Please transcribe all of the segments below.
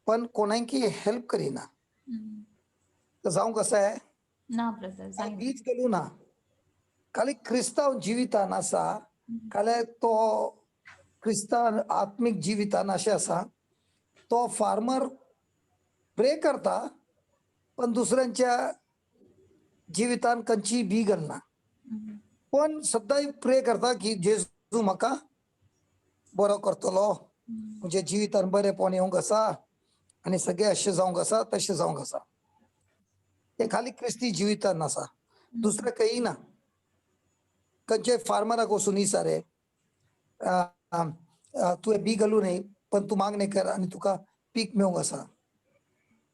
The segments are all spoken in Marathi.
पण कोणाकी हेल्प करीना तर जाऊं कसं आहे ना ब्रदर जाईन बीज गेलो ना खाली क्रिस्ताव जिवितान असा खाली तो क्रिस्ताव आत्मिक जिवितान असे असा तो फार्मर प्रे करता पण दुसऱ्यांच्या जिवितान कंची बी घालना पण सदांच प्रे करता की जेजू म्हाका बरो करतलो म्हणजे जिवितान बरेपण येवंक आसा आणि सगळे असे जावंक आसा तसे जावंक आसा ते खाली क्रिस्ती जिवितान आसा दुसरं काही ना खंयचे फार्मराक वचून विचारे तुवें बी घालू नये पण तू मागणे कर आणि तुका पीक मेळूंक आसा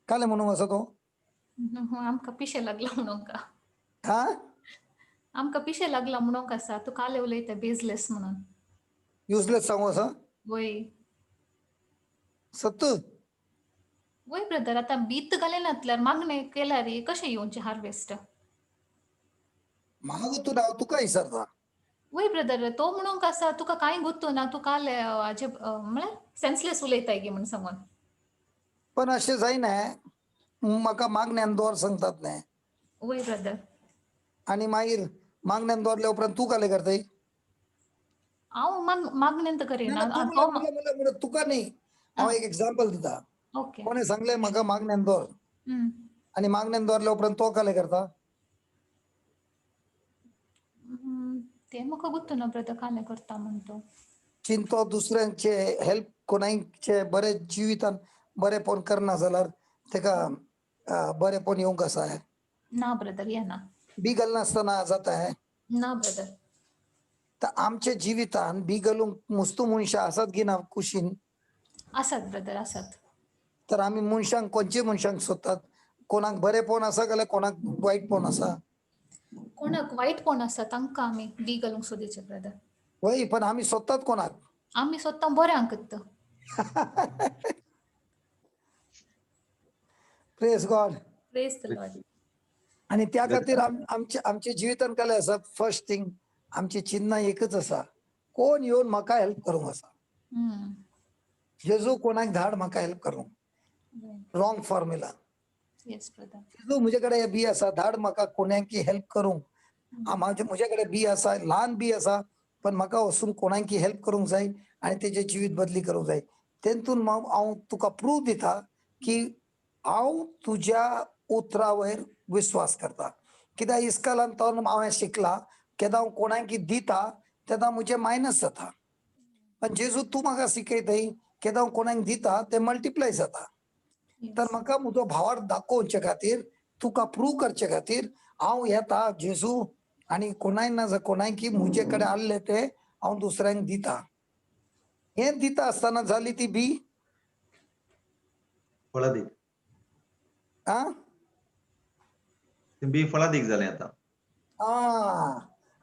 काले म्हणूंक आसा तो आमकां पिशे लागला म्हणून का हा आमकां पिशे लागला म्हणून आसा तू काले उलयता बेजलेस म्हणून युजलेस सांगू आसा वय सत्त वय ब्रदर आता बीत घालेनातल्यार मागणे केल्यार कशें येवचे हार्वेस्ट म्हाका तू हांव तुका विचारता वय ब्रदर तो म्हणून आसा तुका कांय गुत्तू ना तू काले हाजे म्हळ्यार सेन्सलेस उलयताय गे म्हण सांगून पण अशें जायना म्हाका मागण्यान दवर सांगतात न्ही वय ब्रदर आणि मागीर मागण्यान दवरल्या उपरांत तू काले करताय हांव मागणेंत करिना तू तो म्हणलं तुका न्ही हांव एक एग्जांपल दिता ओके कोणें सांगलें म्हाका मागण्यान दवर आणि मागण्यान दवरल्या उपरांत तो काले करता ते म्हाका गुत्तू ना ब्रदर काले करता म्हण तो चिंतो दुसऱ्यांचे हेल्प कोणाचे बरे जिवितान बरेपण करना जाल्यार तेका बरेपण येवंक आसा ना ब्रदर येना बी घालनासतना जाता ना ब्रदर तर आमच्या जिवितान बी घालूंक मुस्तू मनशां आसात की ना कुशीन आसात ब्रदर आसात तर आमी मनशांक खंयचे मनशांक सोदतात कोणाक बरेपण आसा जाल्यार कोणाक वायटपण आसा कोणाक वायटपण आसा तांकां आमी बी घालूंक सोदीचे ब्रदर वय पण आमी सोदतात कोणाक आमी सोदता बऱ्यांक praise God praise the Lord आणि त्या खातीर आमच्या जिवितान काय आसा फर्स्ट थिंग आमची चिन्ह एकच आसा कोण येवन म्हाका हेल्प करूंक आसा जेजू कोणाक धाड म्हाका हेल्प करूंक रॉंग फॉर्म्युला येस ब्रदर जेजू म्हजे कडेन बी आसा धाड म्हाका कोणाकी हेल्प करूंक म्हजे कडेन बी आसा ल्हान बी आसा पण म्हाका वचून कोणाकी हेल्प करूंक जाय आणि तेजे जिवीत बदली करूंक जाय तेतून हांव तुका प्रूव दिता की हांव तुज्या उतरा वयर विश्वास करता कित्याक इस्कालान तो हांवें शिकला केदां हांव कोणाकी दिता तेदां म्हजें मायनस जाता पण जेजू तूं म्हाका शिकयताय केदां हांव कोणाक दिता ते मल्टिप्लाय जाता तर म्हाका म्हजो भावार्थ दाखोवचे खातीर तुका प्रूव करचे खातीर हांव येता जेजू आणि कोणाय ना कोणाकी म्हजे कडेन आसले ते हांव दुसऱ्यांक दिता हें दिता आसतना जाली ती बी फळादीक आ बी फळादीक जालें आतां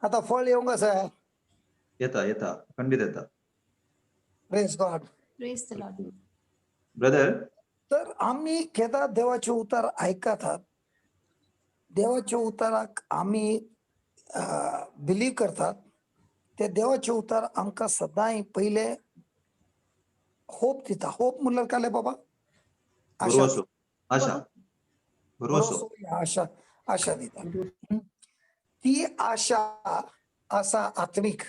आतां फळ येवंक आसा येता येता खंडीत येता praise God praise the Lord brother तर आम्ही केदां देवाचे उतार आयकतात देवाच्या उताराक आमी बिलीव करतात ते देवाचे उतार आमकां सदांच पयले होप दिता होप म्हणल्यार काय बाबा आशा भरवसो आशा भरवसो आशा आशा दिता ती आशा आसा आत्मीक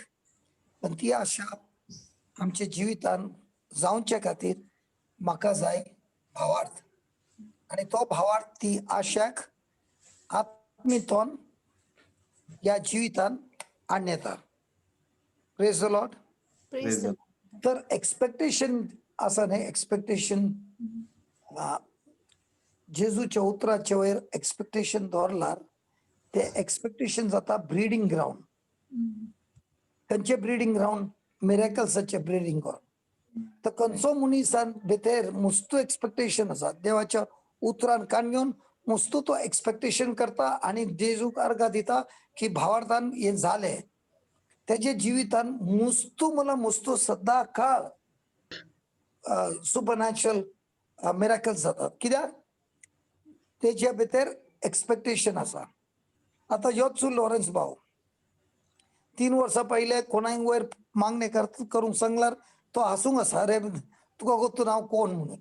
पण ती आशा आमच्या जिवितान जावचे खातीर म्हाका जाय भावार्थ आणि तो भावार्थ ती आशाक आत्मीतोन ह्या जिवितान आणता praise the Lord praise the तर एक्सपेक्टेशन आसा न्ही एक्सपेक्टेशन जेजूच्या उतराचे वयर एक्सपेक्टेशन दवरल्यार ते एक्सपेक्टेशन जाता ब्रिडींग ग्रावंड खंयचे ब्रिडींग ग्रावंड मिरेकल्साचे ब्रिडींग ग्रावंड तर खंयचो मनीसान भितर मुस्तू एक्सपेक्टेशन आसा देवाच्या उतरान कान घेवन मुस्तू तो एक्सपेक्टेशन करता आणि जेजूक अर्घ दिता की भावार्थान हे जाले तेजे जिवितान मुस्तू मला मुस्तू सद्दां काळ सुपरनॅचरल मिरेकल्स जातात कित्याक तेजे भितर एक्सपेक्टेशन आसा आतां ह्योच लॉरेन्स भाव 3 वर्सां पयले कोणाक वयर मागणे करूंक सांगल्यार तो हांसूंक आसा रे तुका गोतून हांव कोण म्हणून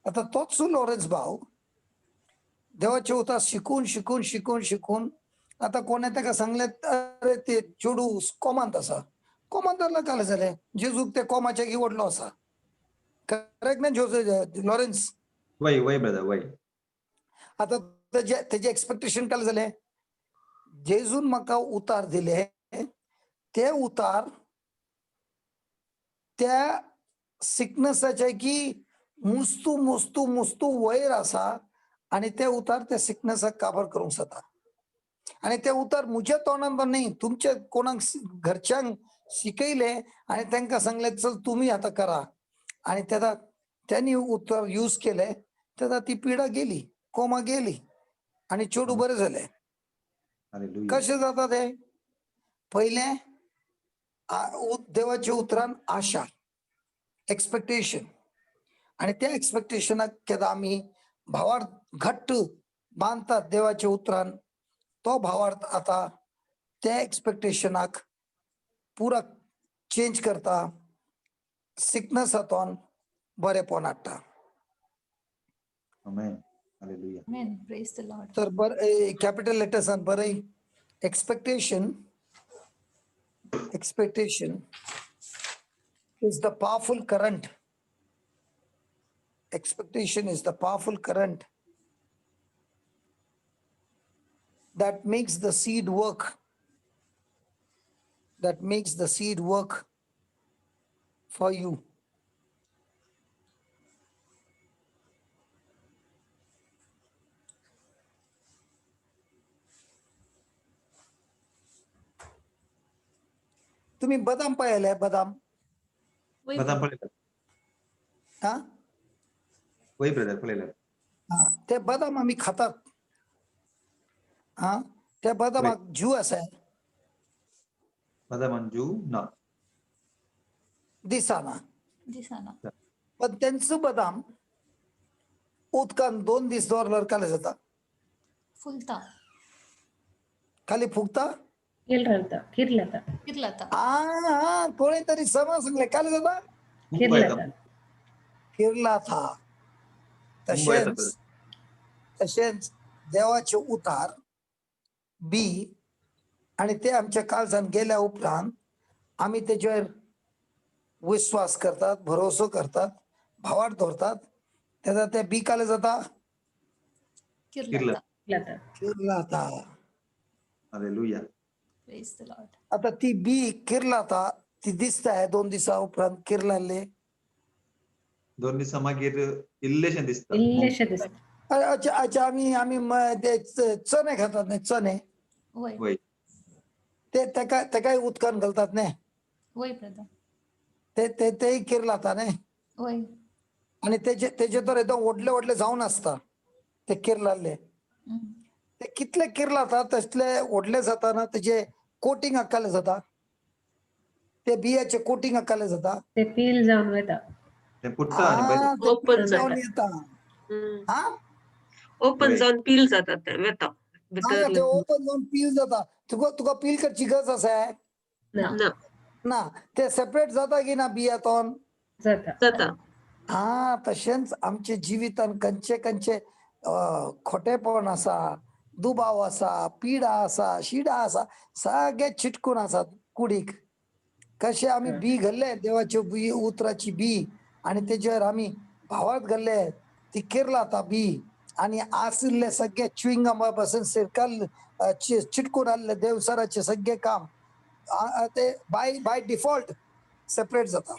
आता तोच लॉरेन्स भाऊ देवाचे उतार शिकून शिकून शिकून शिकून आता कोणा का सांगल्यात अरे ते चेडू कोमान तसा कोमांतरला काल झाले जेजूक ते कोमाच्या की ओढलो असा करेक्ट ना लॉरेन्स वय वय ब्रदर वय. आता त्याचे एक्सपेक्टेशन काय झाले जेजून म्हाका उतार दिले ते उतार त्या सिकनेसाचे की मुस्तू मुस्तू मुस्तू वयर असा आणि ते उतार त्या सिकनेसाक काबर करूंक जाता आणि ते उतार मुझ्या तोंडान नाही तुमच्या कोणाक घरच्यांक शिकयले आणि त्यांना सांगले चल तुम्ही आता करा आणि त्याला त्यांनी उतार यूज केले त्याला ती पिढा गेली कोमा गेली आणि चेडू बरे झाले. हालेलुया. कसे जातात हे पहिले देवाचे उतरान आशा एक्सपेक्टेशन आणि त्या एक्सपेक्टेशनाक केदा आम्ही भावार्थ घट्ट बांधतात देवाचे उतरान तो भावार्थ आता त्या एक्सपेक्टेशनाक पुरा चेंज करता सिकनेस हातून बरेपण हाडटा. Amen. Hallelujah. Amen. Praise the Lord. तर कॅपिटल लेटर्सान बरे expectation is the powerful current. Expectation is the powerful current that makes the seed work. That makes the seed work for you. तुम्ही बदाम पाहिले बदाम वय बदाम brother. पडलेलं. हा वय ब्रदर पडलेलं. हा ते बदाम आम्ही खातात हा त्या बदामाक जीव असा बदाम अंजू ना. दिसाना दिसाना. पण त्यांचं बदाम उदकान 2 दीस दवरल्यार काले जाता फुलता. खाली फुगता किरलाता. हा कोणी तरी समज सांगले काले जाता मुंबई येतं. फिरला था. मुंबई येतं तसेच तसेच देवाचे उतार बी आणि ते आमच्या काळजान गेल्या उपरांत आम्ही त्याच्यावर विश्वास करतात भरोसा करतात भावार्थ धरतात त्याचा त्या बी काले जाता किरलाता. किरला था. हालेलुया. Praise the Lord. आता ती बी किरला था ती दिसत आहे 2 दिवसा उपरांत किरलाले 2 दिवसा मागीर इल्लेशें दिसता. अच्छा अच्छा आम्ही ते चणे खातात नाही चणे वय. वय. ते काय उदकान घालतात नाही वय brother. तेही किरला था नाही वय. आणि त्याचे तर एकदम ओढले जाऊन असता ते किरलाले हम्म. ते कितले किरला था तसले ओढले जाताना त्याचे कोटिंग अक्काले जाता ते बियाचे कोटिंग अक्काले जाता ते पील जाऊन वयता. ते पुट्टा आणि बैल. हा, ते Open जाऊन जाता. येता हा ओपन वय. जाऊन पील जातात ते वेता हा, भितर ते ओपन जाऊन पील जाता तुका पील करची गरज असा आहे ना ना ते सेपरेट जाता की ना बियातून जाता. हा तशेंच आमचे जिवितान कंचे कंचे खोटेपण असा दुबाव असा पिडा असा शिडा असा सगळे चिटकून असतात कुडीक कसे आम्ही बी घाल्ले देवाचे बी उतराची बी आणि त्याच्यावर आम्ही भावात घाल्ले ती किरला आता बी आणि आसिल्ले सगळे च्युइंगमापासून सिरकल चिटकून आले देवसराचे सगळे काम ते बाय डिफॉल्ट सेपरेट जातात.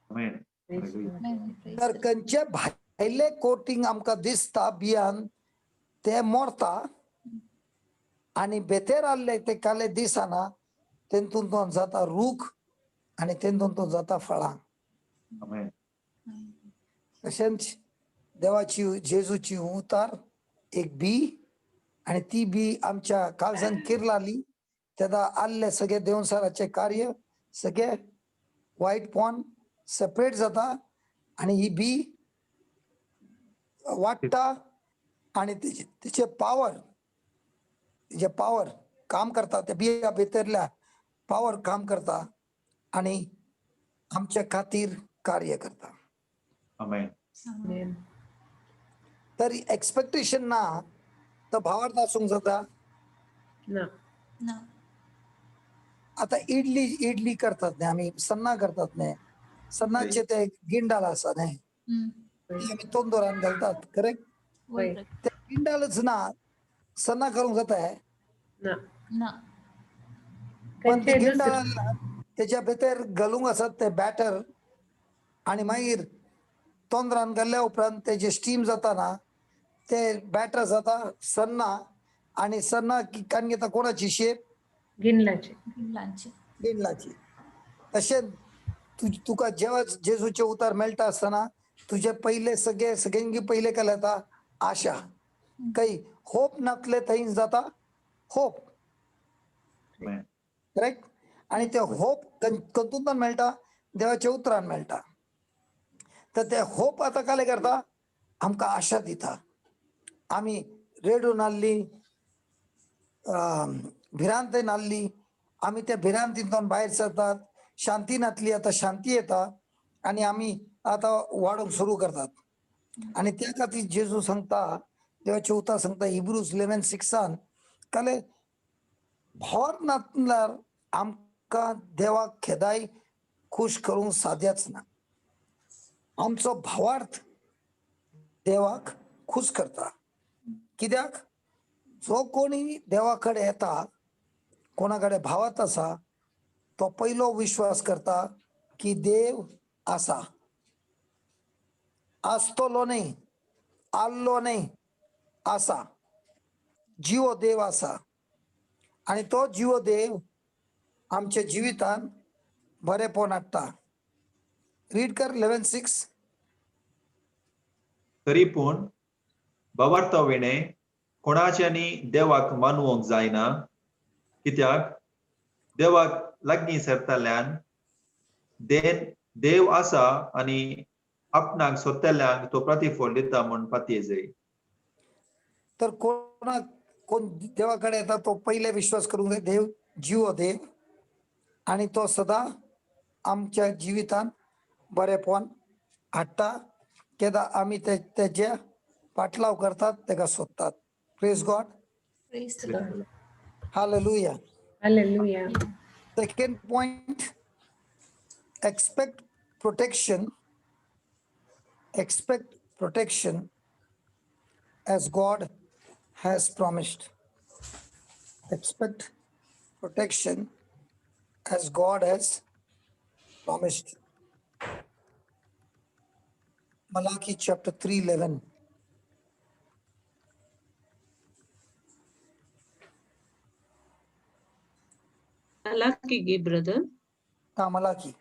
आमेन. हालेलुया. Amen. Praise तर the Lord. कंचे भायले कोटिंग आमका दिसता बियान ते मोरता आणि बेतेर आले ते काले दिसाना तेंतून तो जाता रूख आणि तेंतून तो जाता फळां. आमेन. तशेंच देवाची जेजूची उतार एक बी आणि ती बी आमच्या काळजान किरलाली त्यादा आल्ले सगळे देवसराचे कार्य सगळे वाईट पॉन सेपरेट जाता आणि ही बी वाटता आणि तिचे पावर काम करता त्या बिया भितरल्या पावर काम करता आणि आमच्या खातीर कार्य करता. आमेन. Amen. तर एक्सपेक्टेशन ना तर भावार्थ असूंक जाता. ना. ना. आता इडली करतात न्ही आमी, सन्ना करतात न्ही, सन्नाचे ते गिंडाल आसा न्ही, ती आमी तोंदोरान घालतात, करेक्ट? वय ते गिंडालच ना सन्ना करूंक जाताय. ना. ना. पण ती खंयचेय गिंडाळाला तेच्या भितर घालूंक आसात ते बॅटर आणि मागीर तोंदरान घाल्ल्या उपरांत तेजे स्टीम जाता ना ते बॅटर जाता सन्ना, आणि सन्ना कान घेता कोणाची शेप? गिंडलाचे. गिंडलांची. गिंडलाची. तशेंच तुका जेव्हा जेजूचे उतार मेळटा आसतना तुझे पहिले सगळ्यांगी पहिले काय येता? आशा. काही होप नातले थंय जाता होप, Amen. करेक्ट? आणि ते होप कंतून मेळटा? देवाच्या उतरान मेळटा. तर ते होप आता काय करता? आमकां आशा दिता. आमी रेडून नाल्ली, भिरांत नाल्ली, आमी त्या भिरांतींतून भायर सरतात, शांती नातली आता शांती येता, आणि आमी आता वाडूंक सुरू करतात. आणि त्या खातीर जेजू सांगता, देवाचे उतार सांगता हिब्रूज 11:6 काले भावार्थ नातल्यार आमकां देवाक खेदाय खुश करूंक साध्याच ना. आमचो भावार्थ देवाक खुश करता. कित्याक? जो कोणी देवाकडे येता, कोणाकडे भावार्थ आसा, तो पयलो विश्वास करता की देव आसा. आसतलो न्ही, आल्लो न्ही, आसा. जीव देव आसा, आणि तो जीव देव आमच्या जिवितान बरेपण हाडटा. रीड कर 11:6. तरी पूण भावार्थाविणे कोणाच्यानी देवाक मानवंक जायना, कित्याक देवाक लागीं सरतल्यान देव आसा आनी आपणाक सोदतल्यांक तो प्रतिफळ दिता म्हूण पातये जाय. तर कोण देवाकडे येता तो पहिले विश्वास करूंक जाय देव जीव देव, आणि तो सदां आमच्या जिवितान बरेपण हाडटा. केदा आमी तेच्या पाटलाव करतात, तेका सोदतात. Praise God. Praise the Lord. Hallelujah. Hallelujah. Second point, expect protection. Expect protection as God has promised. Expect protection as God has promised. Malachi chapter 3:11. Malachi, brother. Malachi.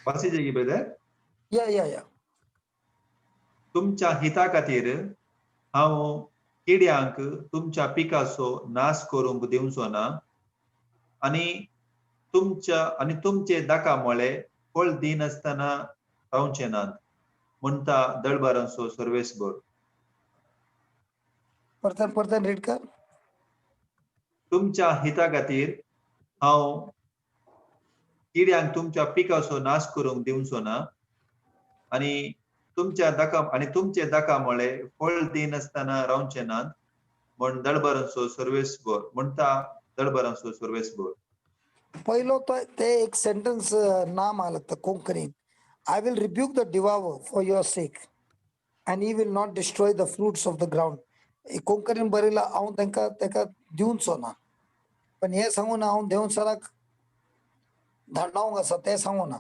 वाची जागी ब्रदर. या. तुमच्या हिता खातीर हांव किड्यांक तुमच्या पिकाचो नाश करूंक दिवचो ना, आनी तुमचे दाका मोळे फळ दिनासतना रावचे नात, म्हणटा दळबारांचो सर्वेस्वर. परतन रीड कर. तुमच्या हिता खातीर हांव किड्यांक तुमच्या पिकाचो नाश करूंक दिवचो ना, आनी तुमचे दाका मोळे फळ दिनासतना रावचे नात, म्हण दळबारांचो सर्वेस्वर, म्हणटा दळबारांचो सर्वेस्वर. पहिलो ते एक सेंटेन्स नाम आलं लागतं कोंकणीत. I will rebuke the devourer for your sake and he will not destroy the fruits of the ground. कोंकणीन बरयला हांव तेका दिवचो ना, पण हे सांगून हांव देवसराक धाडणावंक आसा ते सांगू ना.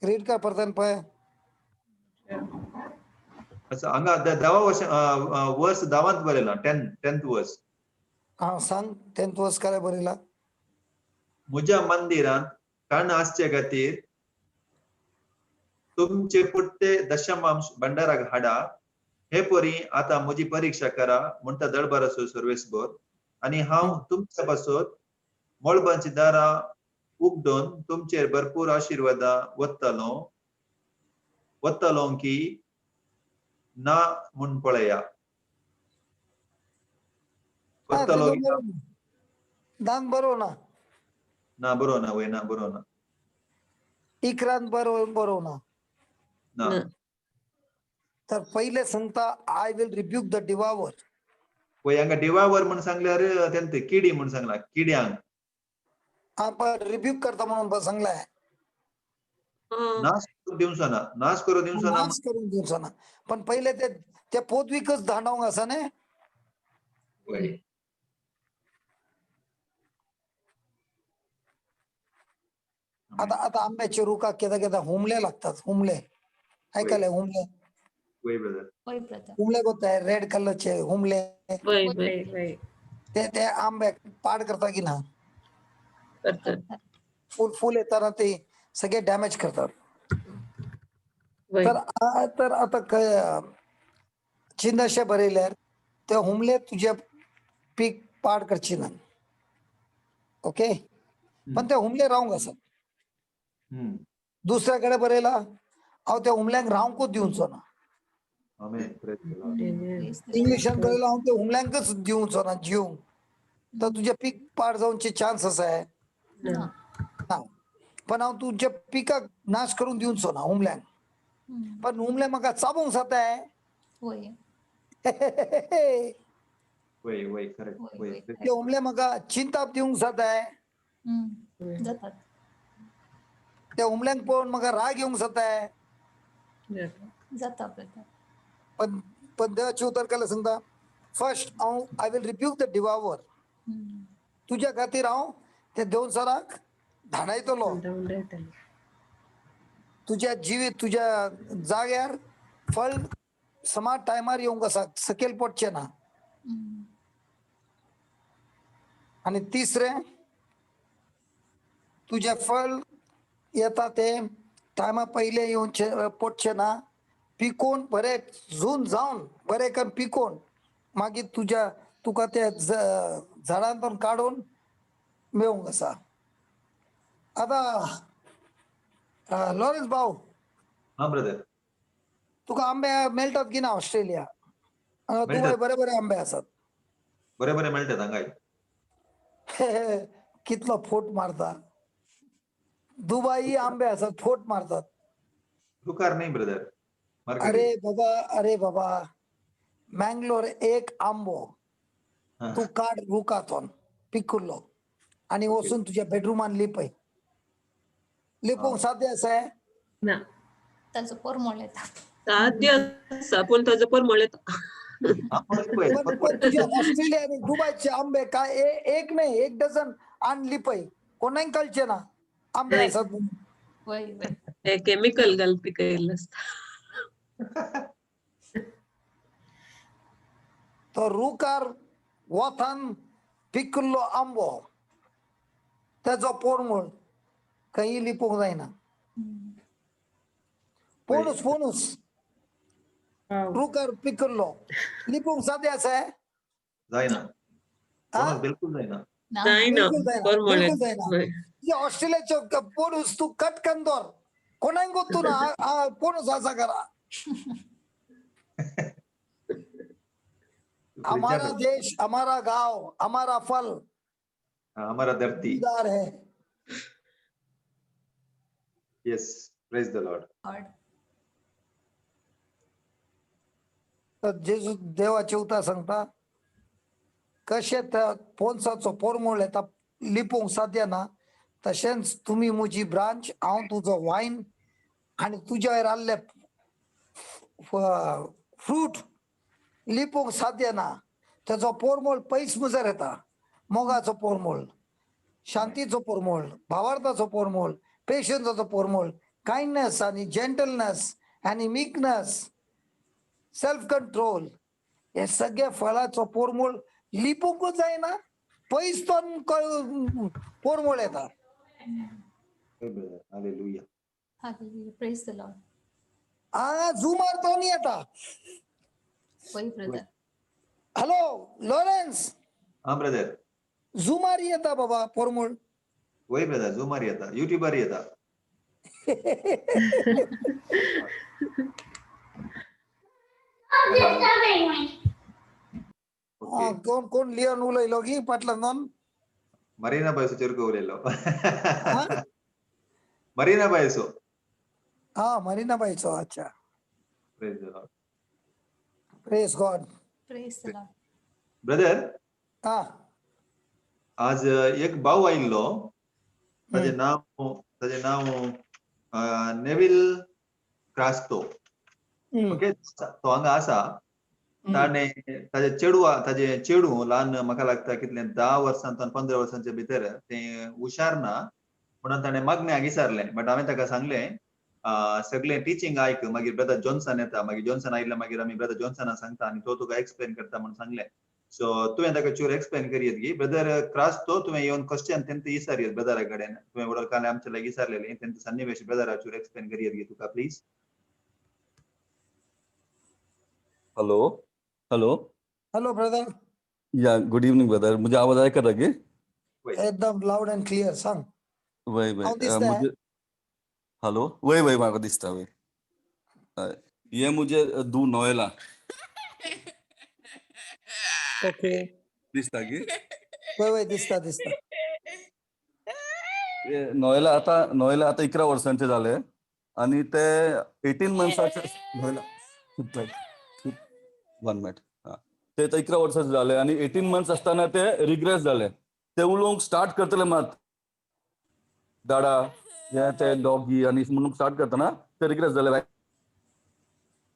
रीड कर परतन पळय. हांगा वर्स 10 बरयला, 10th वर्स. हां सांग. 10th वर्स काय बरयला? म्हज्या मंदिरांत कण आसचे खातीर तुमचे पुट्टे दशमांश भंडाराक हाडा. हे परी आता म्हजी परीक्षा करा, म्हणटा दळबाराचो सर्वेस्वर, आनी हांव तुमच्या पासत मोळबांची दारां उगडून तुमचेर भरपूर आशीर्वादा वत्तलो की ना म्हूण पळया. वत्तलो की दान बरो ना ना बरो ना वय ना बरो ना इकरांत बरो ना. ना. तर पहिले सांगता I will rebuke the devour. वय हांगा देवावर म्हूण सांगल्यार तेंते किडी म्हूण सांगला किड्यांक आपण रिब्यूक करता म्हणून सांगलाय. नाश करून दिवचो ना नाश करून दिवचो ना. नाश करून दिवचो ना. पण पहिले ते पोतविकच धांडावंक आसा न्ही. वय. आता आता आंब्याचे रुका केदा केदा हुमले लागतात. हुमले ऐकले हुमले. वय ब्रदर. होय ब्रदर. हुमले गोताय रेड कलरचे हुमले. वय वय वय ते आंबे पाड करता की ना. करतात. फुल येताना ते सगळे डॅमेज करतात. वय तर आता चिंदाशे बरयल्यार ते हुमले तुझे पीक पाड करची ना. ओके पण ते हुमले रावंक आसात. दुसऱ्याकडे बरयला हांव त्या हुमल्यांक रावंकूच दिवचो ना. आमेन. Praise the Lord. इंग्लिशान बरयला हांव ते हुमल्यांकच दिवचो ना जीव. तर तुझे पीक पाड जावचे चान्स आसा. ना. पण हांव तुझे पिकाक नाश करून दिवचो ना हुमल्यांक. पण हुमले म्हाका चाबूंक जाताय. होय. वय वय करेक्ट. वय, वय. वय. ते हुमले म्हाका चिंताप दिवंक जाताय. जातात. त्या हुमल्यांक पळोवन म्हाका राग येवंक जाताय. जाता ब्रदर. पण देवाची उतर केला सांगता फर्स्ट हांव I will rebuke the devour. तुझ्या खातीर हांव ते देवसराक धाडायतलो. तुझ्या जिवीत तुझ्या जाग्यार फळ समाज टायमार येवंक आसा. सकयल पडचे ना. आणि तिसरे तुझे फळ येता ते टायमा पहिले येवचे पडचे ना. पिकोवन बरे झून जावन बरे करून पिकोवन मागीर तुका ते झाडांतून काडून मेळोंक आसा. आता लॉरेन्स भाऊ हा ब्रदर. तुका आंबे मेळटात की ना ऑस्ट्रेलिया. दुबय बरे बरे आंबे आसात. बरे बरे मेळटात हांगाय. कितलो फोट मारता. दुबई आंबे आसात फोट मारतात. रुकार नाही ब्रदर. अरे बाबा मँगलोर एक आंबो तू काढ रुकातून पिकुल्लो आणि वचून तुझ्या बेडरूमान लिपय. लिपोंक साध्य आसा. ना ताजो परमळ येता. साध्य आसा पूण ताजो परमळ येता. पण तुझ्या ऑस्ट्रेलिया आणि दुबईचे आंबे काय एक नाही एक डझन आण लिपय. कोणाक कळचे ना आंबे नाही. आसात म्हणून. वय वय. ते केमिकल घालून पिकयल्ले आसता. तो रुकार वोथान पिकुल्लो आंबो त्याचो पोरमूळ खंय लिपोंक जायना. पोणूस रुकार पिकुल्लो लिपोंक साध्य आसा. जायना. बिलकुल जायना. जायना बिलकुल जायना. परमळ बिलकुल जायना. येता. ऑस्ट्रेलियाचो पोणूस तू कट करून दवर कोणाक गोतू ना पोणूस आसा करा. हमारा देश हमारा गांव हमारा फल हमारा धरती. दीदार है. येस. Praise the Lord. तर जेजू देवाचे उतार सांगता कशे त्या पोनसाचो पोरमोळ येता लिपोंक साध्य ना तशेंच तुम्ही म्हजी ब्रांच हांव तुजो वायन आणि तुज्या वयर आल्ले फ्रूट लिपोंक साध्य ना. त्याचो पोरमोळ पयस मुजार येता. मोगाचो पोरमोळ शांतीचो पोरमोळ भावार्थाचो पोरमोळ पेशन्साचो पोरमोळ कायंडनेस आणि जेंटलनेस आणि मीकनेस सेल्फ कंट्रोल हे सगळे फळाचो पोरमोळ लिपोंकूच जायना. पयस तो पोरमोळ येता. Hallelujah. Hallelujah. Praise the Lord. जुमार तो नाही येता. वय ब्रदर. Hello Lawrence. हा ब्रदर. झुमार येता बाबा पोरमोळ. वय ब्रदर झुमार येता युट्यूबर येता. ओके कोण कोण लियन उलयलो की पाटलांतून. मरीना बायसो चेरको उलयलो. हा? मरीना बायसो. हा मरीना बाईचो. अच्छा. Praise the Lord. Press God. Praise the Lord. Brother हा. आज एक भाऊ आयिल्लो ताजे हम्म. नाव नेविल क्रास्तो. हम्म. ओके तो हांगा आसा. हम्म. ताजे चेडू ल्हान म्हाका लागता कितले 10 वर्सांचो 15 वर्सांच्या भितर ते हुशार ना म्हणून ताणें मागण्या विचारलें. बट हांवें ताका सांगलें सगळें टिचींग आयक मागीर ब्रदर जॉन्सन येता मागीर जॉन्सन आयल्या मागीर आमी ब्रदर जॉन्सना सांगता आनी तो तुका एक्सप्लेन करता म्हणून सांगलें. सो तुवें ताका चूर एक्सप्लेन करीत गी ब्रदर क्रास्तो तुवें येवन क्वेश्चन तेंचे विचारयत ब्रदरा कडेन तुवें वडोलकारांनी आमचे लागीं विचारलेलीं तेंचो सन्निवेश ब्रदरा चूर एक्सप्लेन करीत गी तुका please. Hello hello hello brother. Yeah good evening brother. मुझे आवाज आया कर रखिए. एकदम लाऊड अँड क्लिअर सांग. वही हांव वही दिसताय. मुझे हेलो वही वही मेरे को दिसता वही. ये मुझे दू नोएला ओके. दिसता की वय वय दिसता दिसता. नोएला आता 11 वर्षांचे झाले आणि ते 18 मंथ्साचे नोएला 1 मिनिट. ते 11 वर्षाचे झाले आणि 18 मंथ्स असताना ते रिग्रेस झाले. ते उलोवंक स्टार्ट करतले मात दाडा हे ते डॉगी आणि म्हणून स्टार्ट करतना ते रिग्रेस झाले.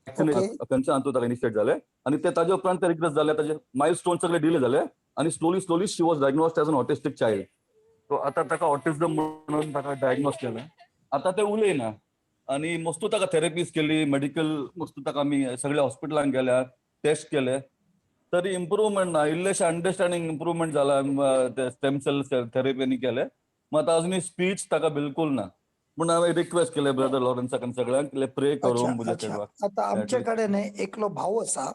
ओके. त्यांच्या अंतू इनिशिएट झाले आणि ते ताजे उपरांत ते रिग्रेस झाले. ताजे माइलस्टोन सगळे डिले झाले आणि slowly she was diagnosed as an autistic child. तो आता ताका ऑटिझम म्हणून ताका डायग्नोज केलं. आता ते उलयना आणि मस्तू ताका थेरपीज केली मेडिकल मस्तू ताका आमी सगळ्या हॉस्पिटलांक गेल्या टेस्ट केले तरी इम्प्रुवमेंट ना. इल्लेशे अंडरस्टँडिंग इम्प्रुवमेंट जाला ते स्टेम सेल थेरपीनी केले. मग आता अजूनही स्पीच ताका बिलकुल ना. म्हणून हांवें रिक्वेस्ट केले ब्रदर लॉरन्साक सगळ्यांक प्रे करू अच्छा मुझे अच्छा. चेडवा. आता आमच्याकडे न्ही एकलो भाऊ असा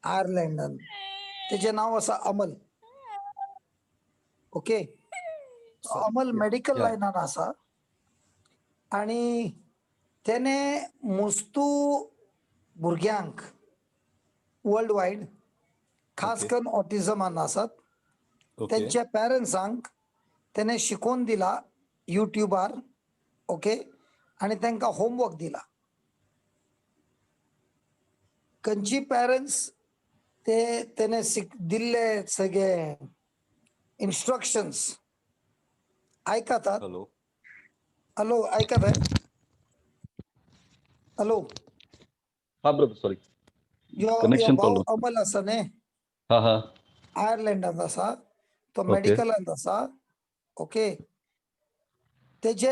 आयर्लंडान. त्याचे नाव असा अमल. ओके. अमल मेडिकल या. लायनान आसा आणि त्याने मुस्तू भुरग्यांक वर्ल्ड वाईड खास ओके. करून ऑटिझमान आसात ओके त्यांच्या पॅरंट्सांक त्याने शिकवून दिला युट्यूबार. ओके. आणि त्यांना होमवर्क दिला. खंयची पॅरंट्स ते त्याने दिल्ले सगळे इन्स्ट्रक्शन्स ऐकतात. हॅलो हॅलो ऐकत आहे. हॅलो. हा ब्रदर सॉरी यो कनेक्शन भाऊ प्रॉब्लेम. अमल असा ने हा हा आयर्लंडात असा तो ओके मेडिकलांत असा. ओके. त्याचे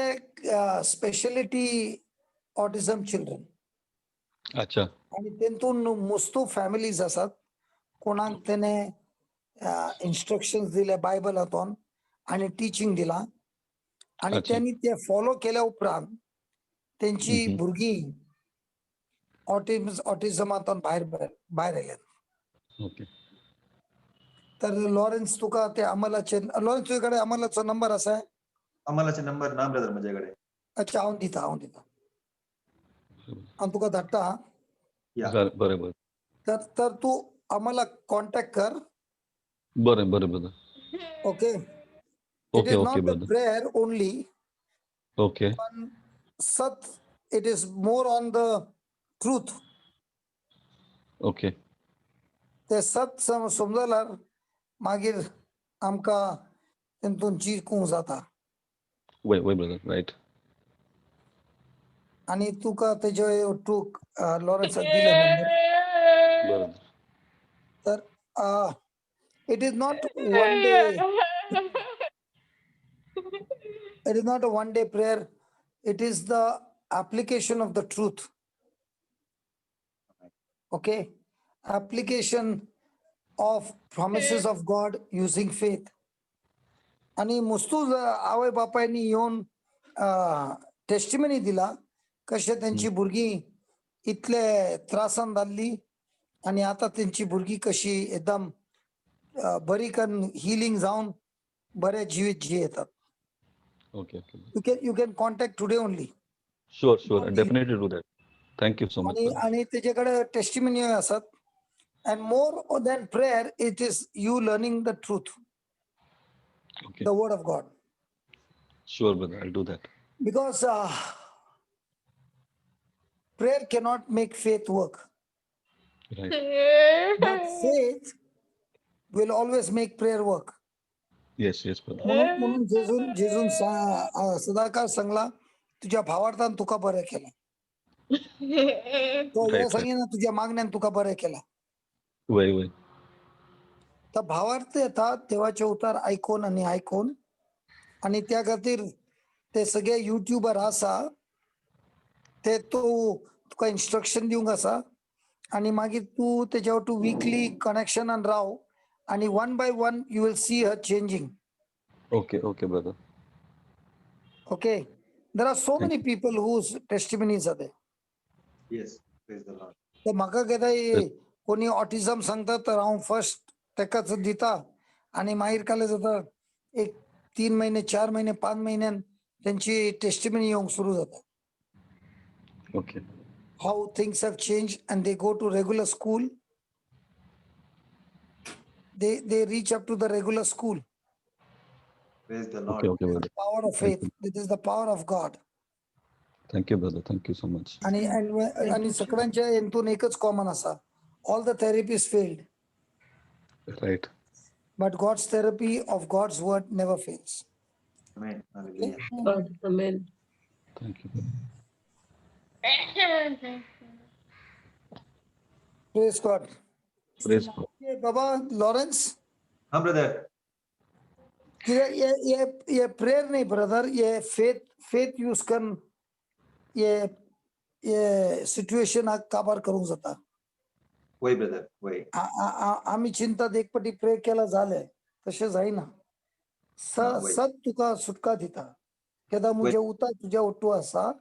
स्पेशलिटी ऑटिझम चिल्ड्रन अच्छा आणि तेतून मुस्तू फॅमिलीज असतात कोणाक त्याने इन्स्ट्रक्शन्स दिले बायबलातून आणि टीचिंग दिला आणि अच्छा त्यांनी ते फॉलो केल्या उपरांत त्यांची हम्म. भुरगीं ऑटिझमातून भायर आयल्यात. ओके तर लॉरेन्स तुका ते अमलाचे लॉरेन्स तुझ्याकडे अमलाचा नंबर असा आहे. अमलाचे नंबर ना ब्रदर माझ्याकडे. अच्छा हांव दिता हांव तुका धाडटा. या बरं तर तू आम्हाला कॉन्टॅक्ट कर. बरं brother. Okay. It okay is okay not a brother. Prayer only okay पण सत it is more on the truth. Okay ते सत समजल्यार मागीर आमकां तेतून जिखूंक जाता. वय ब्रदर राईट. आणि तुका तेजे तू लॉरेन्साक दिले नंबर. बरं तर it is not one day. It is not a one day prayer. It is the application of the truth. Okay. Application of promises of God using faith. आणि मुस्तू आवय बापायनी येऊन टेस्टिमनी दिला कशे त्यांची भुरगीं इतले त्रासान जाल्ली आणि आता त्यांची भुरगीं कशी एकदम बरी करून हिलिंग जावन बरे जीवित जी येतात. Okay okay. You can contact today only. Sure sure definitely do that. Thank you you so. आणि त्याच्याकडे टेस्टिमनी असतात. And more than prayer, it is you learning the truth, okay. the word of God. Sure brother, I do that. Because prayer cannot make faith work. Right. But faith will always make prayer work. Yes yes brother. म्हणून जेजून सदाकाळ सांगला तुझ्या भावार्थान तुका बरे केला. तो Right, हे right. सांगेन तुझ्या मागण्यान तुका बरे केला. वय वय. तर भावार्थ येतात देवाचे उतार ऐकून आणि त्या खातीर ते सगळे युट्यूबर आसा ते तुका इन्स्ट्रक्शन दिवंक आसा आणि मागीर तू त्याच्यावर तू वीकली कनेक्शनान राव आणि 1 by 1 you will see her changing. Okay okay brother. Okay, there are so Thank many people whose testimonies are there. Yes, praise the Lord. तर म्हाका केदाय कोणी ऑटिझम सांगता तर हांव फर्स्ट तेकाच दिता आणि मागीर काले जाता एक 3 महिने 4 महिने 5 महिन्यान त्यांची टेस्टिमनी येवंक सुरू जाता. Okay. How things have change and they go to regular school. They reach up to the regular school. Praise the okay Lord. Okay brother. Power of faith. This is the power of God. Thank you brother. Thank you so. Much सगळ्यांच्या हेतून एकच कॉमन असा. All the therapies failed, right. but God's therapy of God's word never fails. Amen. Hallelujah. God, amen. Thank you. Praise God. Press. ये बाबा लॉरेंस हाँ brother. ये प्रेयर नहीं ब्रदर, ये फेथ यूज कर ये सिच्युएशन काबार करूंक जाता. वही brother. वही. आम्ही चिंता देखपटी प्रे केला झाले तसे जाईना. वय. सत तुका सुटका दिता. केदा मुझे उतार तुझ्या ओटू असा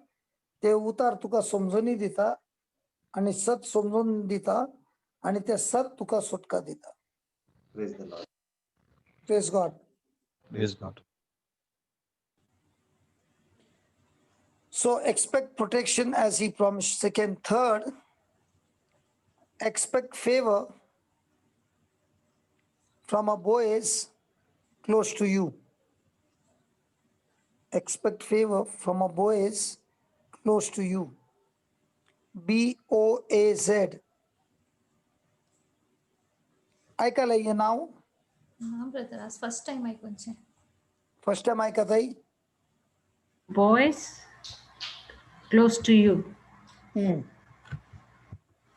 ते उतार तुका समजून दिता आणि सत समजून दिता आणि ते सत तुका सुटका दिता. Praise the Lord. Praise God. Press God. So expect protection as he promised. Second, third, expect favor from a Boaz close to you. Expect favor from a Boaz close to you. BOAZ. ऐकायला ये नाव हा ब्रदर आज फर्स्ट टाइम ऐकूनचे. फर्स्ट टाइम ऐकत आहे. Boys close to you.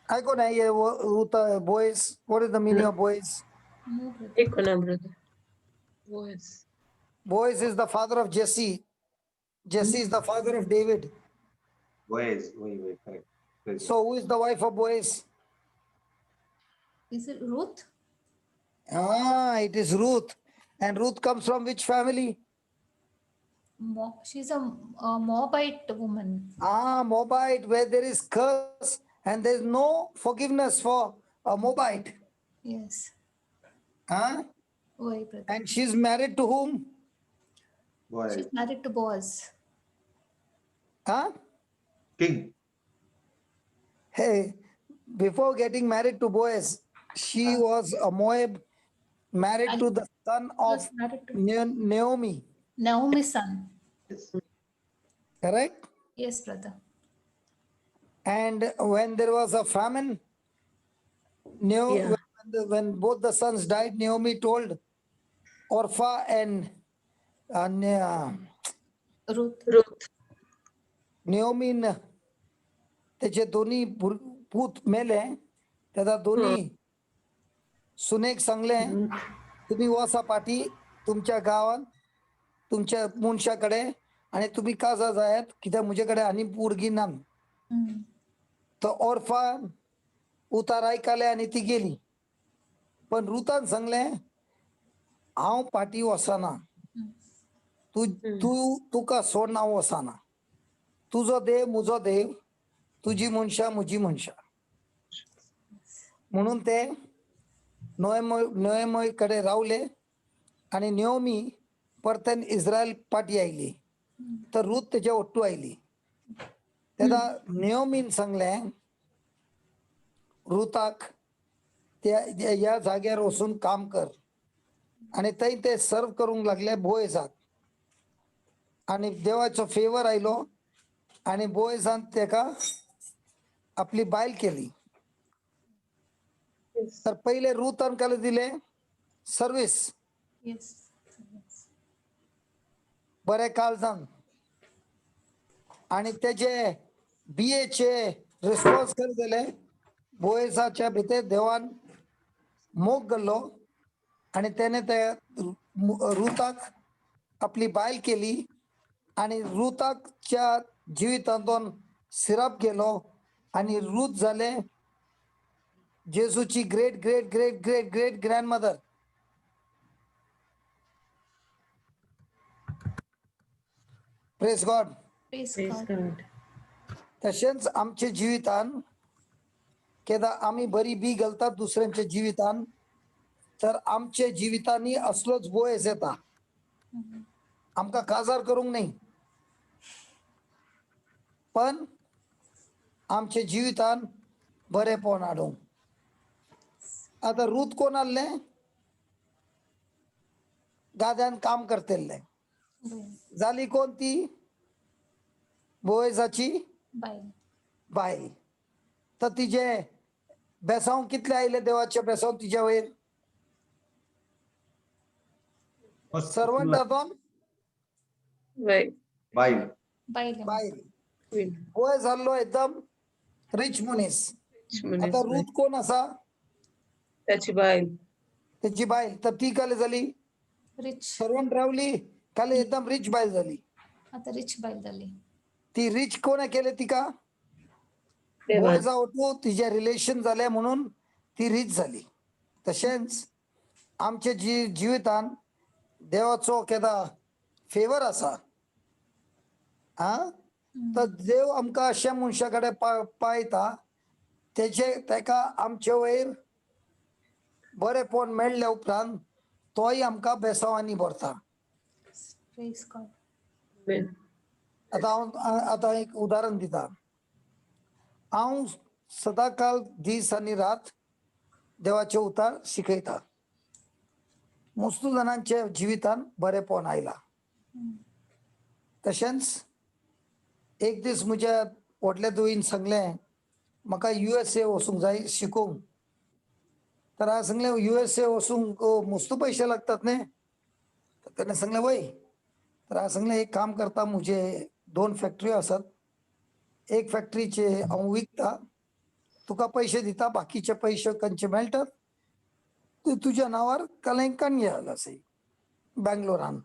ऐको नाही ये Boaz. What is the meaning of Boaz? No brother. एक ना brother. Boys. Boaz is the father of Jesse. Jesse is the father of David. वही correct. Praise the So who is the wife of Boaz? Is it Ruth? It is Ruth. And Ruth comes from which family? She is a Moabite woman. Moabite, where there is curse and there is no forgiveness for a Moabite. Yes. वही brother. And she's married to whom? Boaz. She's married to Boaz. King. Hey, before getting married to Boaz, she was a Moab, married to the son She of was married to Naomi. Naomi's son. Yes. Correct? Yes, brother. And when there was a famine, Yeah. when both the sons died, Naomi told Orpha and Ruth. Ruth. Naomi त्याचे दोन्ही पूत मेले. त्याचा दोन्ही सुनेक सांगले तुम्ही वसा पाठी तुमच्या गावात तुमच्या मुनशाकडे आणि तुम्ही का जायत कित्याक मुझेकडे आनी पोरगी ना. तर ऑर्फा उतार ऐकाले आणि ती गेली. पण रुतान सांगले हांव पाठी वसाना. तुका सोडना वसाना. तुझो देव मुजो देव, तुझी मनशा मुजी मनशा. म्हणून ते नोएमी कडे रावले आणि नियोमी परतन इस्रायल पाटी आयली तर रूत त्याच्या ओट्टू आयली तेदा नियोमीन सांगले रुताक या जाग्यार वचून काम कर आणि थंय ते सर्व करूंक लागले बोयजाक आणि देवाचो फेवर आयलो आणि बोयजान तेका आपली बायल केली Yes. तर पहिले रुतान काले दिले सर्विस येस बरे काळजान आणि त्याचे बीएचे रिस्पॉन्स करे दिले बोयजाच्या भितर देवान मोग घालो आणि त्याने त्या रुताक आपली बायल केली आणि रुताकच्या जिवितांतून सिरप गेलो आणि रूत झाले जेजूची great great great great great grandmother praise God praise Praise God God. तशेंच आमचे जिवितान केदा आम्ही बरी बी घालतात दुसऱ्यांच्या जिवितान तर आमचे जिवितांनी असलोच बोयस येता आमका काजार करूंक नाही पण आमचे जिवितान बरेपण हाडूंक आता रूत कोण आले गाद्यान काम करतेले झाली कोण ती बोयजाची बाय बायल तर तिचे बेसांव कितले आयले देवाचे बेसांव तिच्या वयर सर्वंट हातून Right. बाईल बाय बायल Queen. बोय जाल्लो एकदम रिच मनीस Moniz आता बाई. रूत कोण असा त्याची बाईल. त्याची बायल तर ती काले झाली रिच सर्वंट रावली काले एकदम रिच बायल झाली आता रिच बाय झाली ती रिच कोण केले तिका देवान. बोयजा होतो तिचे रिलेशन झाले म्हणून ती रिच झाली तशेंच आमचे जिवितान देवाचो केदा फेवर असा हा तर देव आमकां अशा मनशा कडेन पायता तेका आमचे वयर बरेपण मेळ्ळे उपरांत तोय आमकां बेसांवांनी भरता प्रेज गॉड Amen. आतां एक उदाहरण दिता हांव सदांकाळ दीस आनी रात देवाचे उतार शिकयता मुस्तू जाणांचे जिवितान बरेपण आयला तशेंच एक दीस म्हज्या व्हडल्या धुयेन सांगलें म्हाका USA वचूंक जाय शिकूंक तर हांवें सांगलें USA वचूंक मुस्तू पयशे लागतात न्ही तर ताणें सांगलें वय तर हांवें सांगलें एक काम करता म्हजे 2 फॅक्टऱ्यो आसात एक फॅक्टरीचे हांव विकता तुका पयशे दिता बाकीचे पयशे खंयचे मेळटात ते तुज्या नांवार कलें काणयेला सै बँगलोरान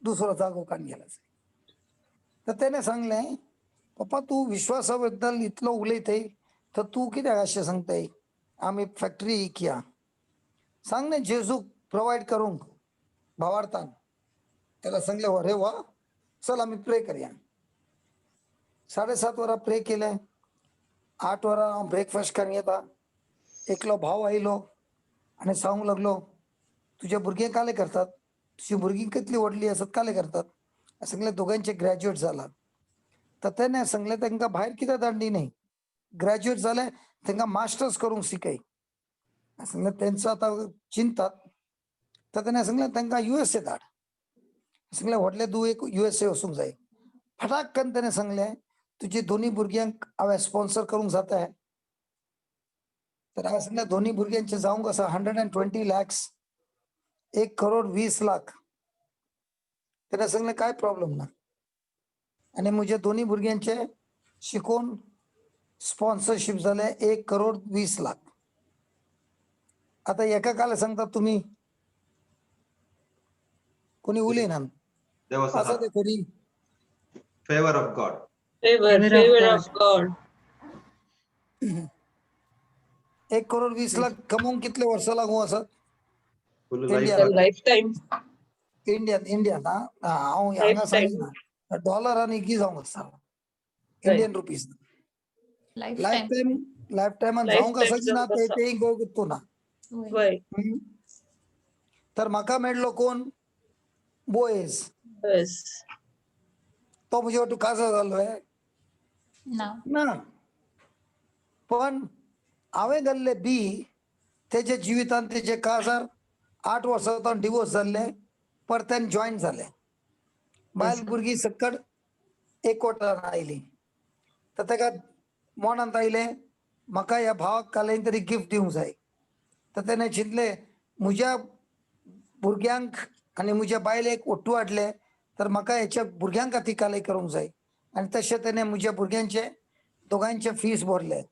दुसरो जागो काणयेला सै तर त्याने सांगलें पप्पा तू विश्वासा बद्दल इतलो उलयतय तर तू कित्याक अशें सांगताय आमी फॅक्टरी इकया सांग न्ही जेजूक प्रोवायड करूंक भावार्थान त्याला सांगले अरे वा चल आमी प्रे करया 7:30 वरां प्रे केले 8 वरां हांव ब्रेकफास्ट खावन येता एकलो भाव आयलो आनी सांगूंक लागलो तुजे भुरगे काले करतात तुजी भुरगीं कितली व्हडली आसात काले करतात सांगलें दोगांचे ग्रॅज्युएट जालात तर त्याने सांगलें तांकां भायर कित्याक धाडली न्ही ग्रॅज्युएट जाले तांकां मास्टर्स करूंक शिकय सांगलें तेंचो आतां चिंतात तर ताणें सांगलें तांकां USA धाड सांगलें व्हडले धुवेक USA वचूंक जाय फटाक करून ताणें सांगलें तुजी दोनी भुरग्यांक हांवें स्पॉन्सर करूंक जाता तर हांवें सांगलें दोनी भुरग्यांचे जावंक आसा 120 lakhs 1,20,00,000 ताणें सांगलें कांय प्रॉब्लेम ना आनी म्हजे दोनी भुरग्यांचे शिकून स्पॉन्सरशीप जाले 1,20,00,000 आतां एका काले सांगता तुमी कोणी उलयनात देवाचा आसा ते कोणी favour of God Favor. Favor of Favor God. of God. 1,20,00,000 कमवूंक कितले वर्सां लागू आसात फुल India. The lifetime. इंडियन हा हांव हांगा Lifetime. सांगिना डॉलरांनी की जावंक आसता Indian rupees life life time टायमान जावंक आसा की ना Lifetime जावंक तेय गुंतू ना Why? तर म्हाका मेळ्ळो कोण बोएज बस तो मुझे वाटतं काजा जालोय ना ना पण हांवें घाल्ले बी तेजे जिवितांत तेजे काजार 8 वर्सां डिवोर्स जाल्ले परतन जॉईन जाले बायल भुरगीं सकट एकवटान आयली तर तेका मनांत आयलें म्हाका ह्या भावाक कालें तरी गिफ्ट दिवंक जाय तर तेणें चिंतलें म्हज्या भुरग्यांक आनी म्हज्या बायलेक ओट्टू हाडले तर म्हाका हेच्या भुरग्यांक खातीर काले करूंक जाय आनी तशें तेणें म्हज्या भुरग्यांचे दोगांयचे फीस भरले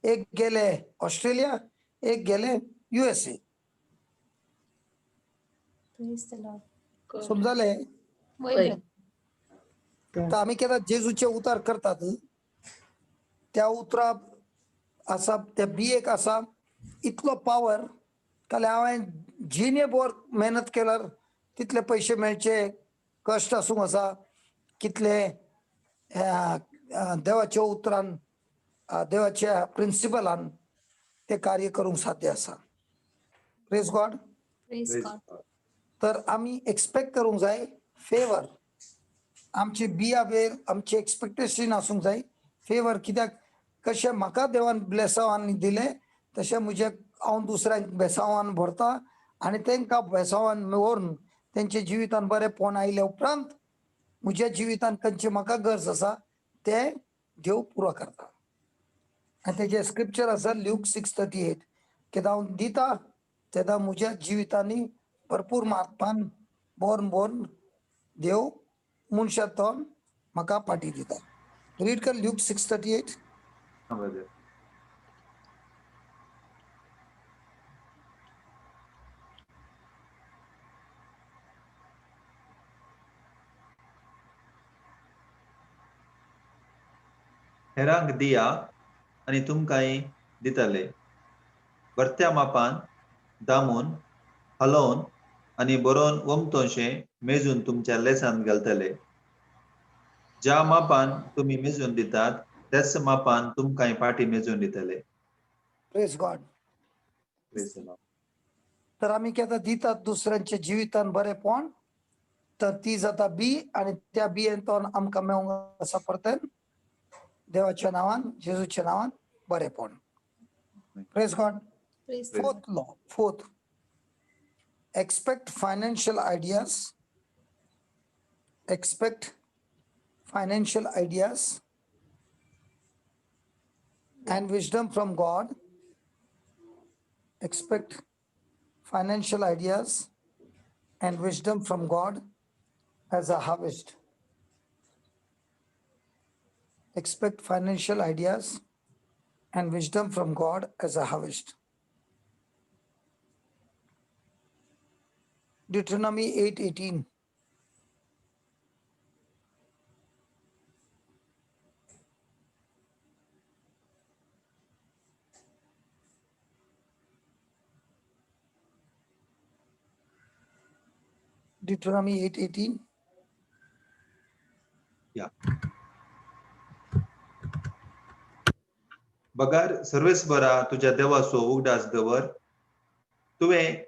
एक गेले ऑस्ट्रेलिया एक गेले USA Praise the Lord. समजालें वय वय. brother. तर आमी केन्ना जेजूचे उतार करतात त्या उतरा आसा त्या बियेक आसा इतलो पावर जाल्यार हांवें जिणेभर मेहनत केल्यार तितले पयशे मेळचे कश्ट आसूंक आसा कितले देवाच्या उतरान देवाच्या प्रिंसिपलान ते कार्य करूंक साध्य आसा praise God Praise Praise God. God. तर आमी एक्सपेक्ट करूंक जाय फेवर आमचे बिया वेर आमचे एक्सपेक्टेशन आसूंक जाय फेवर कित्याक कशें म्हाका देवान ब्लेसांवान दिले तशें म्हजे हांव दुसऱ्यांक बेसांवान भरता आनी तांकां बेसांवान व्हरून तेंचे जिवितान बरेपण आयले उपरांत म्हज्या जिवितान खंयची म्हाका गरज आसा ते देव पुरो करता आनी तेजे स्क्रिप्चर आसा ल्यूक 6:38 कित्याक हांव दिता तेन्ना म्हज्या जिवितांनी भरपूर मार्पान बोर्न देव मनशांतोन म्हाका पाटी दिता रीड कर ल्यूक 6:38 हा, brother. हेरांक दिया आनी तुमकांय दितले भरत्या मापान दामून हलोवन आनी बरोवन वमतोशें मेजून तुमच्या लेसान घालतले ज्या मापान तुमी मेजून दितात त्याच मापान तुमकांय पाटी मेजून दितले praise God Praise the Lord. तर आमी केन्ना दितात दुसऱ्यांच्या जिवितान बरेपण तर ती जाता बी आनी त्या बियेंतोन आमकां मेळूंक आसा परतन देवाच्या नांवान जेजूच्या नांवान बरेपण praise God Praise the Praise Lord. Fourth law, fourth, expect financial ideas, and wisdom from God. Expect financial ideas and wisdom from God as a harvest. Expect financial ideas and wisdom from God as a harvest. Deuteronomy 8:18. Deuteronomy 8:18. या बगार सर्वेस्परा तुझ्या देवाचो उगडास दवर तुवें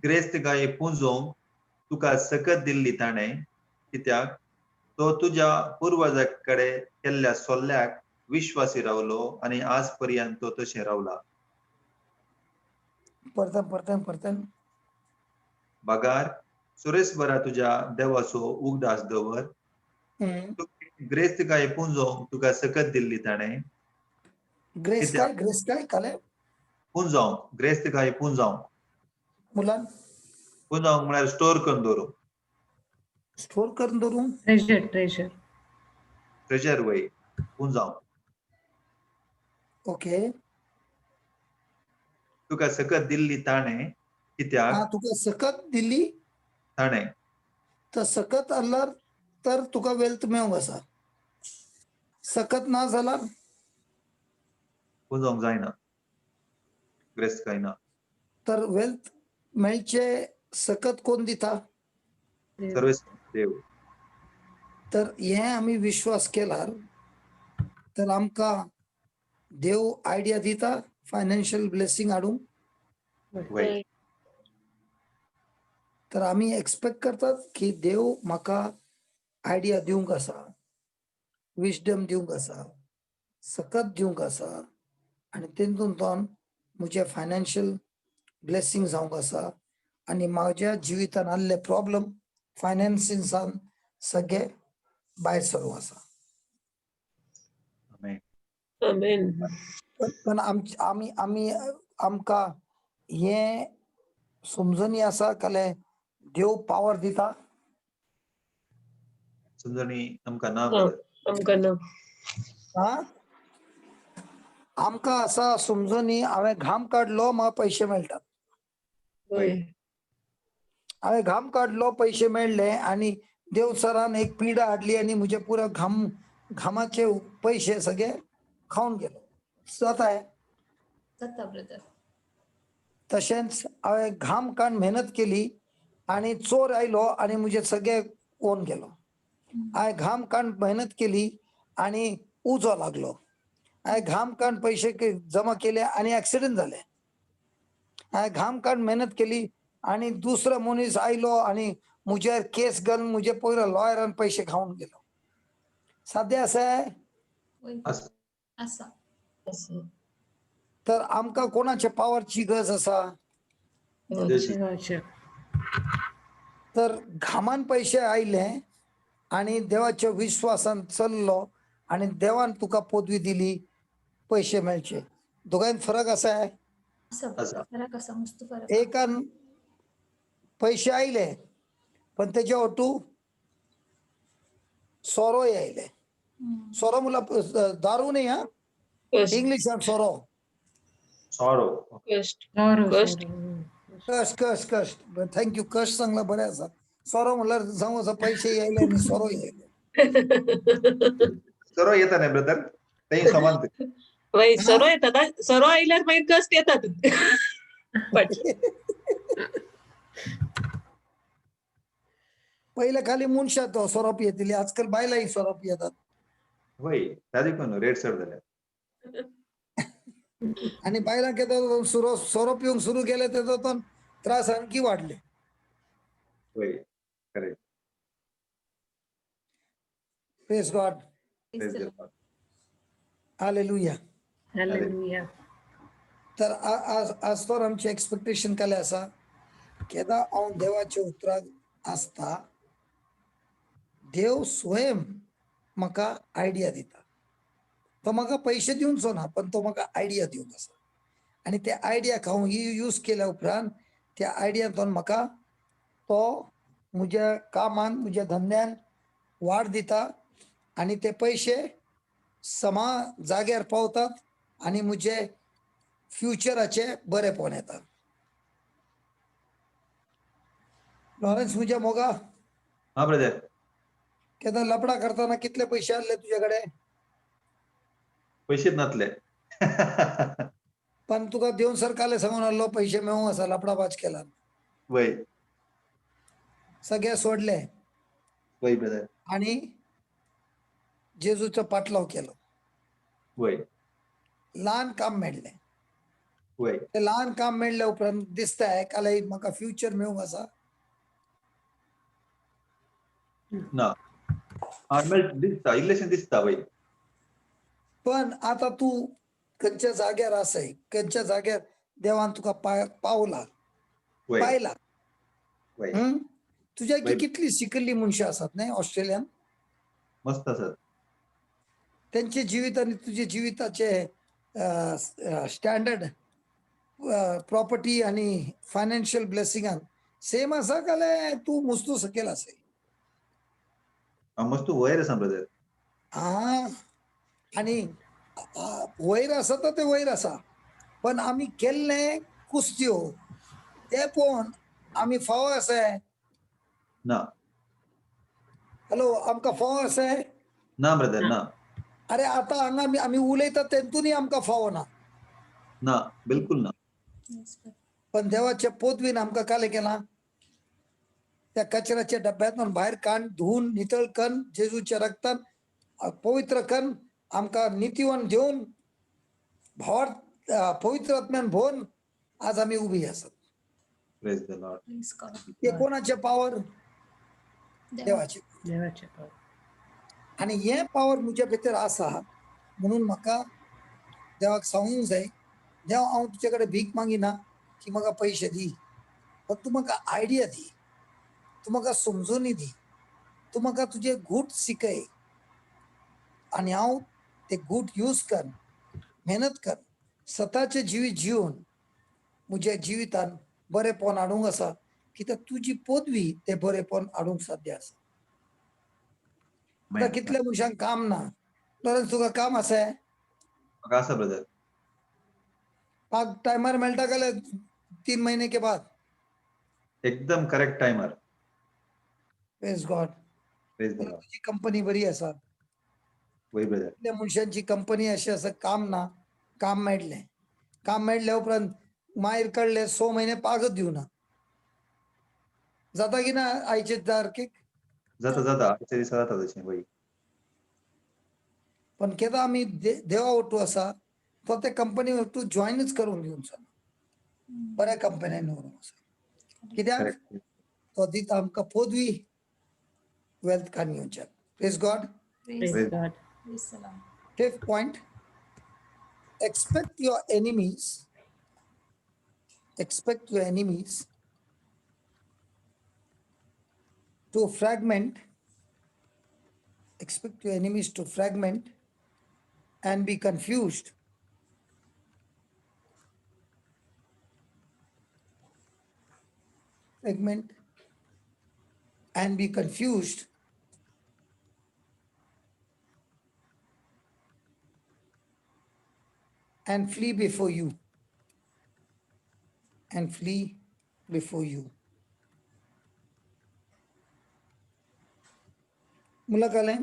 ग्रेस्त गाये पुंजोवंक तुका सकत दिल्ली ताणें कित्याक तो तुज्या पुर्वजा कडेन केल्ल्या सोल्ल्याक विश्वासी रावलो आनी आज पर्यंत तो तशें रावला परतन. बगार सुरेस्परा तुज्या देवाचो उगडास दवर ग्रेस्त गाये पुंजोवंक तुका सकत दिल्ली ताणें ग्रेस काय काले पुंजावंक ग्रेस्त गाये पुंजावंक मुलान पुंजावंक म्हळ्यार स्टोर करून दवरूंक स्टोर करून धरून treasure. ट्रेजर वय पुंजावंक ओके तुका सकत दिल्ली ताणें कित्याक तुका सकत दिल्ली ताणें तर सकत आसल्यार तर तुका वेल्थ मेळूंक आसा सकत ना जाल्यार पुंजोवंक जायना ग्रेस्त काय ना तर वेल्थ मेळचे सकत कोण दिता सर्वेस देव तर हे आमी विश्वास केल्यार तर आमकां देव आयडिया दिता फायनान्शियल ब्लेसिंग हाडूंक वय तर आम्ही एक्सपेक्ट करतात की देव म्हाका आयडिया दिवंक आसा, विजडम दिवंक आसा, सकत दिवंक आसा आणि तेतूंतल्यान म्हजे फायनान्शियल ब्लेसिंग जावंक आसा आणि माझ्या जिवितान आसले प्रॉब्लेम फायनान्सिसान सगळे भायर सरूंक आसा. आमेन. आमेन. पण आमी आमी आमकां हे समजून आसा जाल्यार देव पावर दिता. समजणी आमकां ना ना, ब्रदर. आमकां ना. हा आमकां असा समजून हांवें घाम काडलो म्हाका पैसे मेळटात. होय. हांवें घाम काडलो पैसे मेळ्ळे आणि देव सरान एक पिडा हाडली आणि म्हजे पुरो घामाचे पैसे सगळे खाऊन गेलो. जाताय जाता ब्रदर. तशेंच हांवें घाम काडून मेहनत केली आणि चोर आयलो आणि म्हजे सगळे कोण गेलो. हांवें घाम काडून मेहनत केली आणि उजो लागलो. हांवें घाम काडून पैसे जमा केले आणि ऍक्सिडेंट जाले. हांवें घाम काडून मेहनत केली आणि दुसरो मनीस आयलो आणि म्हजेर केस घालून म्हजे पयलो लॉयरान पैसे खाऊन गेलो. साद्य आसा. होय. असं. असा. असं. तर आमकां कोणाच्या पावरची गरज आसा. देवाचे. तर घामान पैसे आयले आणि देवाच्या विश्वासान चल्लो आणि देवान तुका पदवी दिली पैसे मेळचे. दोगांयत फरक आसा. असा असा. फरक असा मस्त फरक. एकान पैसे आयले पण तेजे ओटू सोरोय आयले. सोरो म्हणल्यार दारू न्ही. हा कष्ट. इंग्लिशान सोरो. सॉरो. कष्ट. Sorrow, कष्ट. sorrow. कष्ट थँक्यू. कष्ट सांगला बरें आसा. सोरो म्हणल्यार जावं असं पैसे यायले आणि सोरो यायले. सर्व येता नाही ब्रदर. ते समान ते. बाई सर्व येतात हा. सर्व आयल्यार मागीर कष्ट येतात. फाटल्यान. पहिले खाली मनशां तो सोरोप येतली. आजकाल बायलांय सोरोप येतात. होय. ताजे पण रेट सर झाल्या. आणि बायलांक येतो सोरोप येऊन सुरू केले तेजो त्रास आणखी वाढले. होय. खरे. Praise God. Praise the Lord. Hallelujah. Hallelujah. तर आज तर आमची एक्सपेक्टेशन काय आसा केदा हांव देवाच्या उतराक आसता देव स्वयं म्हाका आयडिया दिता. तो म्हाका पैसे दिवचो ना पण तो म्हाका आयडिया दिवंक आसा आणि त्या आयडियाक हांव यूज केल्या उपरांत त्या आयडियातून म्हाका तो म्हज्या कामान म्हज्या धंद्यान वाड दिता आणि ते पैसे समा जाग्यार पावतात आणि म्हजे फ्युचराचे बरेपण येता. लॉरेन्स म्हज्या मोगा हा ब्रदर. केदां लपडा करताना कितले पैसे आसले तुझ्याकडे. पैसेच नातले. पण तुका देऊन सर काले सांगून आलो पैसे मेळूंक आसा लपडाबाज केला. वय. सगळे सोडले वय ब्रदर. आणि जेजूचो पाटलाव केलो. वय. ल्हान काम मेळ्ळें. वय. ते ल्हान काम मेळ्ळ्या उपरांत दिसताय काले म्हाका फ्युचर मेळूंक आसा. ना. दिसता इल्लेशें दिसता वय. पण आता तू खंयच्या जाग्यार आसय खंयच्या जाग्यार देवान तुका पावला वय. पायला. वय. तुझ्या वय. कितली शिकल्ली मनशां आसात न्हय ऑस्ट्रेलियान. मस्त असत. त्यांचे जिवीत आणि तुझे जिविताचे स्टँडर्ड प्रॉपर्टी आणि फायनान्शियल ब्लेसिंगान सेम आसा काले तू मुस्तू सकेल आसय. मस्त वयर आसा ब्रदर. हा आणि वयर आसा तर ते वयर आसा पण आमी केल्ले कुस्त्यो ते पळोवन आमी फावो आसाय. ना. हॅलो आमकां फावो आसाय. ना ब्रदर ना. अरे आता हांगा आमी उलयता तेतूनय आमकां फावो ना. ना बिलकुल ना. पण देवाच्या पदवीन आमकां काले केलां त्या कचऱ्याच्या डब्यांतून भायर काण धुवन नितळ कन जेजूच्या रक्तान पवित्र कन आमकां नितीवन देवन भावार्थ पवित्र आत्म्यान भोवन आज आमी उबी आसात. Praise the Lord. Praise God. ते कोणाचे पॉवर? देवा. देवाचे. देवाचे पाव. आणि हे पॉवर मुझ्या भितर आसा म्हणून म्हाका देवाक सांगूंक जाय, देव हांव तुझ्याकडे भीक मागिना की म्हाका पैसे दी, पण तू म्हाका आयडिया दी, तू म्हाका समजुनी दी, तू म्हाका तुझे गुट शिकय आणि हांव ते गुट यूज कर, मेहनत कर, स्वताचे जिवीत जिवन मुझ्या जिवितान बरेपण हाडूंक आसा, कित्याक तुजी पदवी ते बरेपण हाडूंक साध्य आसा. आता Amen. कितल्या मनशांक काम ना, लॉरेन्स तुका काम आसा? म्हाका आसा ब्रदर. पाक टायमार मेळटा काय 3 महीने के बाद? एकदम करेक्ट टायमार. Praise God. Praise the Lord. तुझी कंपनी बरी आसा. वय ब्रदर. कितल्या मनशांची कंपनी अशी आसा, काम ना, काम मेळटलें, काम मेळ्ळ्या उपरांत मायर काडले 6 महिने पागच दिवना. जाता की ना आयचे तारखेक? जाता जाता आजच्या दिसा जाता तशें वय. पण केदां आमी देवा वटू आसा तो ते कंपनी वटू जॉईनच करून घेवचो ना. बऱ्या कंपन्यांनी व्हरूंक आसा. कित्याक करेक्ट. तो दिता आमकां पदवी वेल्थ काडून घेवच्याक. Praise God. Praise Praise God. praise the Lord. Fifth point, expect your enemies to fragment and be confused and flee before you. मुला कळ्ळें?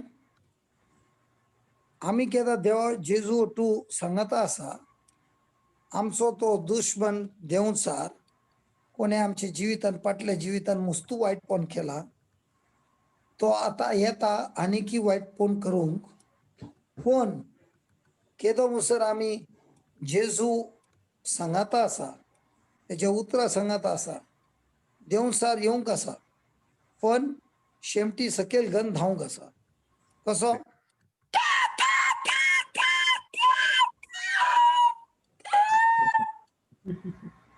आमी केदां देवा जेजू वटू सांगता आसा, आमचो तो दुश्मन देंवचार कोणे आमच्या जिवितान फाटल्या जिवितान मस्तू वायटपण केला, तो आतां येता आनीकी वायटपण करूंक. पूण केदो मुसर आमी जेजू सांगता आसा, तेजे उतरां सांगता आसा, देंवचार येवंक आसा, पण शेमटी सकयल गन धांवंक आसा. कसो?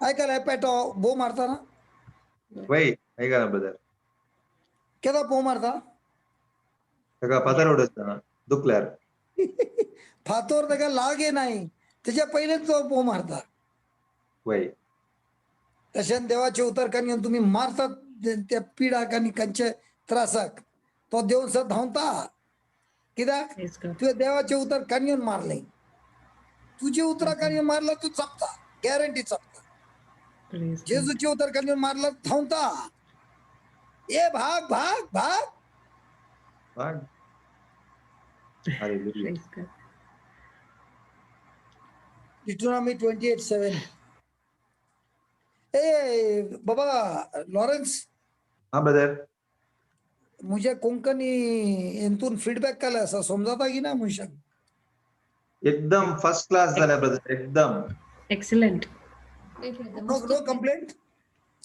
आयकला पेटो भोव मारता ना? वय ऐका ना ब्रदर. केदो भोव मारता? ताका पातार उडयतना दुखल्यार. फातोर ताका लागे नाही, तेच्या पयलींच तो भोव मारता. वय. तशें देवाचे उतर कान घेवन तुमी मारतात त्या पिडाक आनी खंयचे त्रासाक, तो देंवसर धांवता. कित्याक? Praise God. तुवें देवाचे उतर कान घेवन मारले, तुजे उतरां कान घेवन मारला तू चपता, गॅरंटी चपता. Praise God. जेजूचे उतर कान घेवन मारला धांवता. ए भाग भाग भाग. भाग. हालेलुया. Praise God. Deuteronomy 28:7. ए बाबा लॉरेन्स, हा ब्रदर. मुझे कोंकणी हेतून फीडबॅक केला असा, समजता की ना मनशाक? एकदम फर्स्ट क्लास झाल्या ब्रदर. एकदम. Excellent. Wait, wait, the no Muslim- complaint.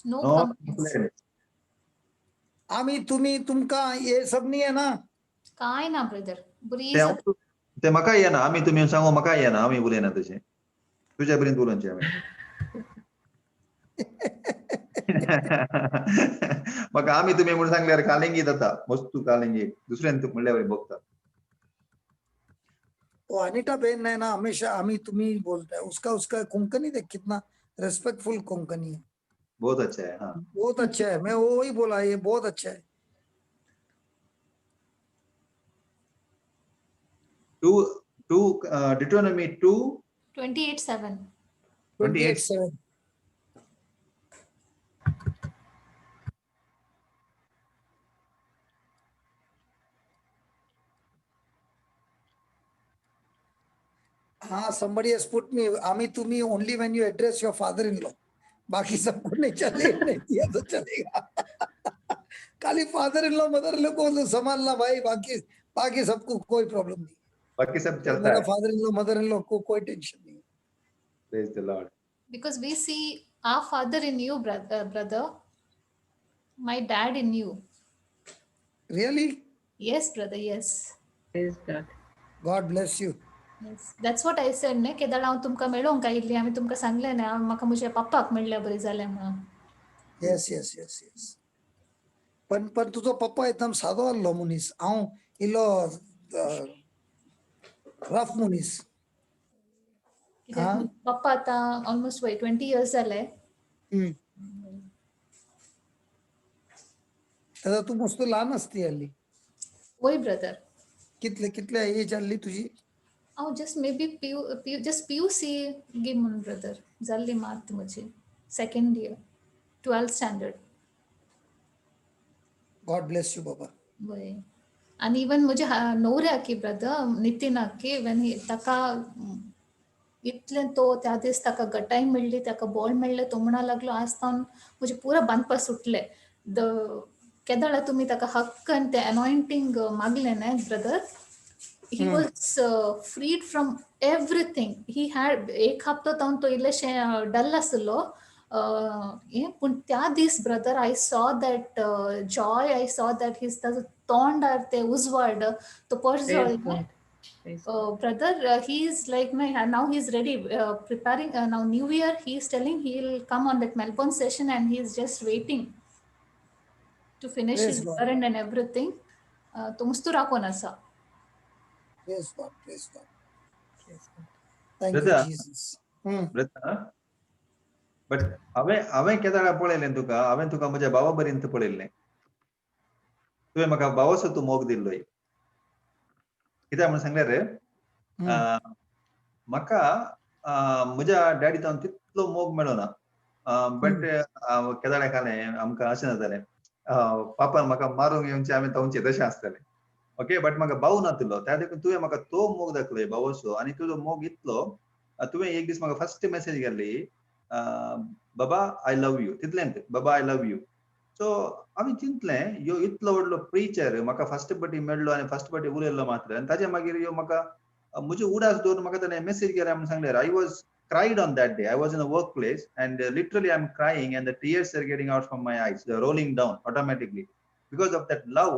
No no complaints. complaint. आम्ही तुम्ही तुमका हे सब नाही आहे ना. काय ना ब्रदर, बरी ते म्हाका येना. आमी तुमी सांगू म्हाका येना. आमी उलयना तशें. तुज्या पर्यंत उलोवचें आमी. म्हाका आमी तुमी म्हणून सांगल्यार कालिंगी जाता. मस्तू कालिंगी. दुसऱ्यान तू म्हणल्यार बघता. वो अनिता बहन ने ना हमेशा आम्ही तुम्ही बोलता है, उसका उसका कोंकणी देख कितना रेस्पेक्टफुल कोंकणी है. बहुत अच्छा है. हाँ. बहुत अच्छा है. मैं वही बोला, ये बहुत अच्छा है. Deuteronomy 2. 28:7. 28:7. हाँ, somebody has put me, आमी तुम्ही only when you address your father-in-law. बाकी सबको नहीं चलेगा, नहीं दिया तो चलेगा. खाली फादर-इन-लॉ मदर-इन-लॉ को संभालना भाई, बाकी सबको कोई प्रॉब्लम नहीं. बाकी सब चलता मेरा है. फादर-इन-लॉ मदर-इन-लॉ को कोई टेंशन नहीं. Praise the Lord. Because we see Our father in you, brother. My dad in you. Really? Yes, brother. Yes. Praise God. God bless you. Yes. That's what I said. ने केदार हांव तुमकां मेळोंक काय इल्ली आमी तुमकां सांगलें न्ही म्हाका म्हज्या पप्पाक मेळ्ळें बरी जालें म्हणून. Yes yes yes yes. पण तुझो पप्पा एकदम सादो आसलो मनीस, हांव इल्लो रफ मनीस. कित्याक पप्पा आतां ऑलमोस्ट 20 years जाले. तेन्ना तू मस्त ल्हान आसती हल्ली. वय ब्रदर. कितल्या एज आहली तुजी? हांव just may be just PUC गे म्हणून ब्रदर जाल्ली मात म्हजी 2nd year 12th standard. God bless you बाबा. वय आनी इवन म्हज्या न्हवऱ्याक की ब्रदर नितीनाक की वेन ताका इतलें तो त्या दीस ताका गटाय मेळ्ळी ताका बॉल मेळ्ळें तो म्हणा लागलो आज तावन म्हजें पुरो बांदपा सुटलें. केदाळ तुमी ताका हक्कन तें अनॉयंटींग मागलें न्हय brother. He was freed from everything. He had एक हप्तो तावन तो इल्लेशें डल आसलो. पूण त्या दीस brother I saw that joy. I saw that his तोंडार तें उजवाड तो Praise पळजळ God. Praise God. brother, he is like now he's ready preparing now New Year. He is telling he'll come on that Melbourne session and he is just waiting to finish Praise his God. errand and everything. तो मुस्तू राखून आसा. Praise God, praise God. Praise God. Thank you, Brother. Jesus. But हांवें केदारा पळयलें तुका, हांवें तुका म्हज्या भावा पर्यंत पळयल्लें. तुवें म्हाका भावासो तूं मोग दिल्लोय. कित्याक म्हणून सांगल्यार म्हाका म्हज्या डॅडीतावन तितलो मोग मेळ्ळो ना. बट केदाराक जालें आमकां अशें जातालें पापान म्हाका मारूंक येवचें हांवें तांचे तशें आसतालें. ओके बट म्हाका भाव नातलो त्या देखून तुवें म्हाका तो मोग दाखयलो भावासो आनी तुजो मोग इतलो तुवें एक दीस म्हाका फर्स्ट मेसेज घाल्ली बाबा आय लव यू तितलेंच बाबा आय लव यू. सो हांवें चिंतलें ह्यो इतलो व्हडलो प्रिचर म्हाका फर्स्ट पाटी मेळ्ळो आनी फर्स्ट पाटी उलयल्लो मात्र आनी ताचे मागीर ह्यो म्हाका म्हजी उडास दवरून म्हाका ताणें मेसेज केल्या म्हणून सांगल्यार I was cried on that day. I was in a workplace and literally I'm crying and the tears are getting out from my eyes. They're rolling down automatically because of that love.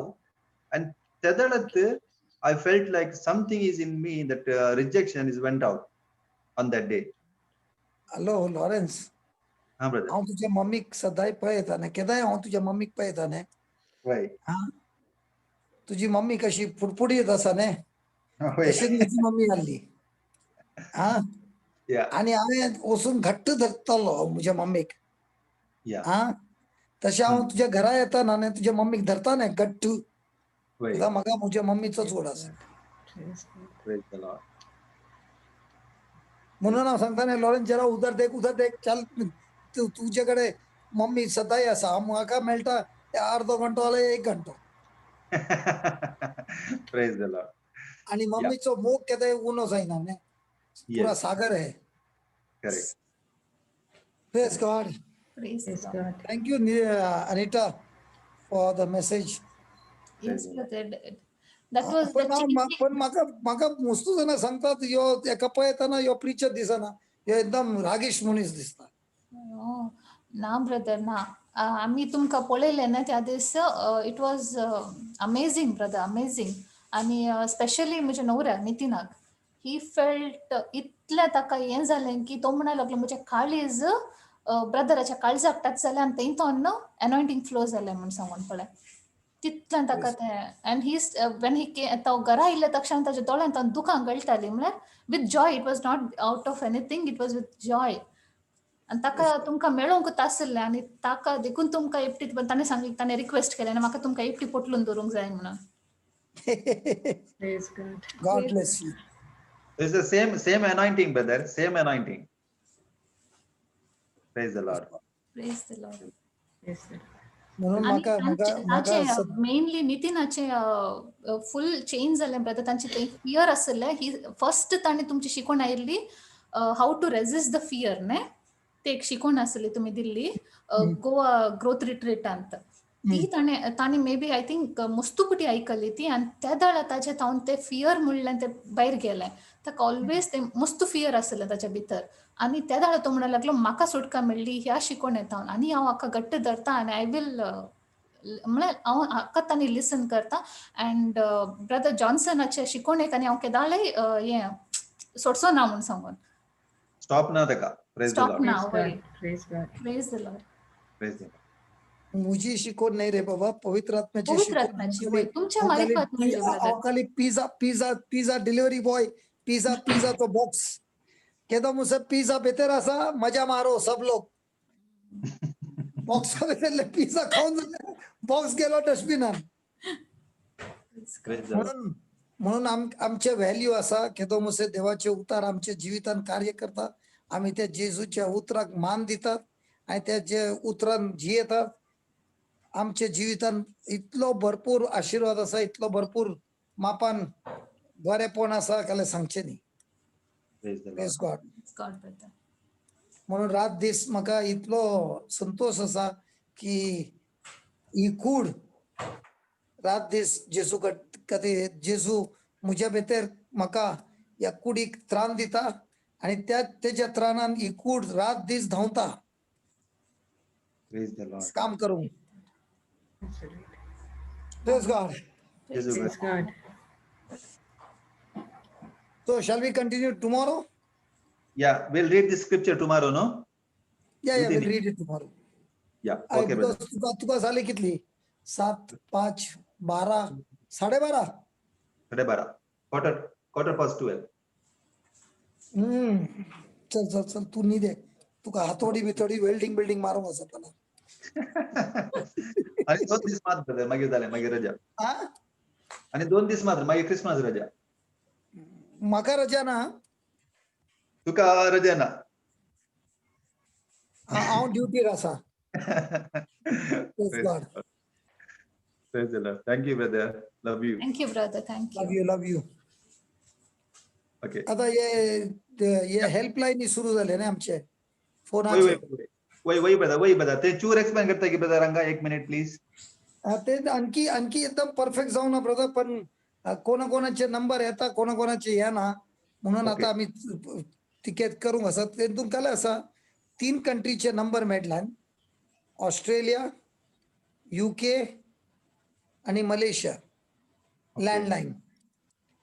And tadalat I felt like something is in me that rejection is went out on that day. Hello Lawrence. हा ब्रदर. हांव तुज्या मम्मीक सदांय पळयतालें केदांय हांव तुज्या मम्मीक पळयतालें. रायट. तुजी मम्मी कशी फुडफुडीत आसा न्ही तशीच म्हजी मम्मी आसली. आनी हांवें वचून घट्ट धरतालो म्हज्या मम्मीक. तशें हांव तुज्या घरा येताना न्ही तुज्या मम्मीक धरता न्ही घट्ट. म्हाका म्हज्या मम्मीचोच वड आसा. म्हणून हांव सांगता न्ही लॉरेन्स जरा उदर देख चल तुजे कडेन मम्मी सदांय आसा म्हाका मेळटा अर्दो घंटो जाल्यार 1 घंटो. Praise the Lord. आनी मम्मीचो मोग केदांय उणो जायना न्ही. पुरा सागर है. Correct. Praise God. Praise Praise God. God. Thank you, Anita, for the message. Yes, brother. That was the पण म्हाका मस्तू जाणां सांगतात ह्यो एका पळयताना ह्यो प्रिचर दिसना ह्यो एकदम रागीश मनीस दिसता. ना ब्रदर ना. आम्ही तुमकां पळयलें न्ही त्या दीस it was amazing brother amazing. आनी स्पेशली म्हज्या न्हवऱ्याक नितीनाक ही फेल्ट इतलें ताका हें जालें की तो म्हणूंक लागलो म्हजें काळीज ब्रदराच्या काळजाक टच जालें आनी थंयतोन एनॉयंटींग फ्लो जालें म्हूण सांगून पळय. तितलें ताका तें एंड ही वेन ही तो घरा येयले तक्षण ताच्या दोळ्यांत दुखां गळटालीं म्हळ्यार with Joy. It was not out of anything it was with Joy. आनी ताका तुमकां मेळोंकूच आसलें आनी ताका देखून तुमकां एकटी ताणें सांगलें ताणें रिक्वेस्ट केलें आनी म्हाका तुमकां एकटी पोटलून दवरूंक जाय म्हणून. Praise God. God bless you. It's the same anointing, brother. Same anointing. Praise the Lord. Praise the Lord. Praise God. म्हणून ताचे मेनली नितीनाचे फुल चेंज जालें ब्रदर. तांचे ते फियर आसलें ही फर्स्ट ताणें तुमची शिकवण आयिल्ली how to resist the fear न्ही ते एक शिकवण आसली तुमी दिल्ली गोवा ग्रोथ रिट्रीटांत. ती ताणी मे बी आय थिंक मस्तुपटी आयकल्ली ती आनी त्या दाळा ताचे तावन ते फियर म्हणलें ते भायर गेलें ताका ऑलवेज ते मस्त फियर आसलें ताच्या भितर आनी त्या दाळा तो म्हणूंक लागलो म्हाका सुटका मेळ्ळी ह्या शिकोवणेंतावन आनी हांव हाका घट्ट धरता आनी आय विल म्हळ्यार हांव हाका तांणी लिसन करता अँड ब्रदर जॉन्सनाचे शिकोवणेक आनी हांव केदाळय हें सोडचो ना म्हूण सांगून स्टॉप ना ताका. Praise the stop Lord. ना Praise वय God. Praise God. Praise the Lord praise the Lord. मुझी शिकवण नाही रे बाबा, पवित्र आत्म्याची पवित्र शिकवण. आत्म्याची वय तुमच्या मार्फत म्हणजे ब्रदर अवकाली पिझ्झा डिलिव्हरी बॉय पिझ्झा तो बॉक्स कहता मुझसे पिज़्ज़ा बेहतर ऐसा मजा मारो सब लोग बॉक्स पिझ्झा खाऊन बॉक्स गेलो डस्टबिनान. Praise the Lord. म्हणून आमचे व्हॅल्यू असा की तो मुसे देवाचे उतार आमच्या जीवितान कार्य करतात. आम्ही त्या जेजूच्या उतराक मान दितात आणि त्याचे उतरान जियेतात. आमच्या जीवितान इतलो भरपूर आशीर्वाद असा, इतलो भरपूर मापान बरेपण असा काय सांगचे न्ही. Praise the Lord. Praise God. God brother म्हणून रात दीस म्हाका इतलो संतोष असा की ही कूड रात दीस जेजू खातीर जेजू म्हज्या भितर म्हाका ह्या कुडीक त्राण दिता आणि तेज्या त्राणान ही कूड रात दीस धांवता प्रेज द लॉर्ड. काम करूंक. Absolutely. Praise God. जेजू Praise God. So shall we continue tomorrow? Yeah, we'll read the scripture tomorrow, no? Yeah, Within we'll it. read it tomorrow. Yeah, okay, brother. तुका झाली कितली? 7, 5, 12, 12:30. 12:30. Quarter past 12. चल तू नी दे. तुका हातोडी बितोडी वेल्डिंग मारूंक वचप ना. आणि 2 दीस मात brother, मागीर जालें, मागीर रजा. हा? आणि 2 दीस मात्र मागीर क्रिसमस रजा. म्हाका रजा ना. तुका रजा ना. हांव ड्युटीर आसा. Praise God. the Lord. Praise the Lord. Thank you, brother. Love you. Thank you brother thank you love you. Okay. आता हे हेल्पलाईन सुरू झाले ना आमचे फोनाचे. वही brother. ते चूर एक्सप्लेन करता की brother रंगा 1 मिनिट प्लीज. ते आणखी एकदम परफेक्ट जाऊ ना ब्रदर, पण कोणाकोणाचे नंबर येतात कोणाकोणाचे या ना, म्हणून Okay. आता आम्ही तिकेट करूंक आसा. तेतून काय असा 3 कंट्रीचे नंबर मेळ्ळ्यान, ऑस्ट्रेलिया, UK आणि मलेशिया. Okay. Landline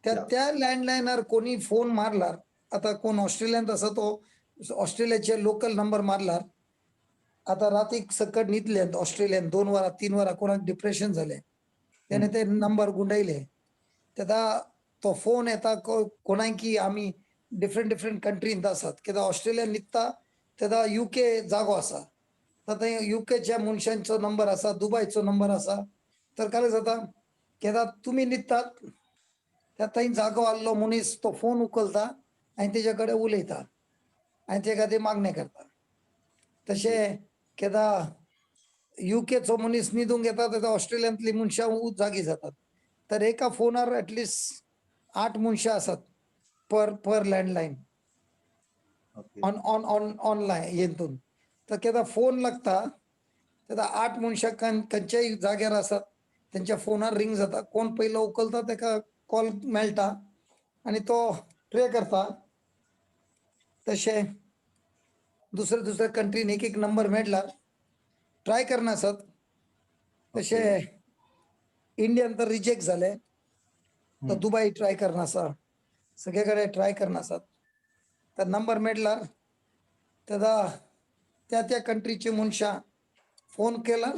Yeah. त्या लँडलाईनवर कोणी फोन मारला, आता कोण ऑस्ट्रेलियात असा तो ऑस्ट्रेलियाचे लोकल नंबर मारला. आता रातीक सकट न्हिदले ऑस्ट्रेलियान 2 वरां 3 वरां कोणाक डिप्रेशन झाले, त्याने ते नंबर गुंडायले. तेदा तो फोन येता कोणाक की आम्ही डिफरंट कंट्रींत आसात. कित्याक ऑस्ट्रेलियान न्हिदता तेदा UK जागो आसा, तर UKच्या मनशांचो नंबर आसा, दुबयचो नंबर आसा. तर काय जाता कित्याक तुम्ही न्हिदतात त्या थंय जागो आसलो मनीस तो फोन उखलता आनी तेजे कडेन उलयता आनी ते खातीर मागणें करता. तशें केदां UKचो मनीस न्हिदूंक येता तेन्ना ऑस्ट्रेलियांतली मनशां जागी जातात. तर एका फोनार एटलिस्ट 8 मनशां आसात पर लँडलाईन Okay. ऑनलायन हेतून. तर केदां फोन लागता तेन्ना 8 मनशां खंयच्याय जाग्यार आसात, त्यांच्या फोनार रिंग जाता, कोण पयलो उखलता तेका कॉल मेळटा आनी तो प्रे करता. तशें दुसऱ्या कंट्रीन एक नंबर मेळ्ळा ट्राय करनासत. तशें इंडियान तर रिजेक्ट झाले, तर दुबय ट्राय करनासा, सगळे कडेन ट्राय करनासात. तर नंबर मेळ्ळा तेदा त्या कंट्रीचे मनशां फोन केला,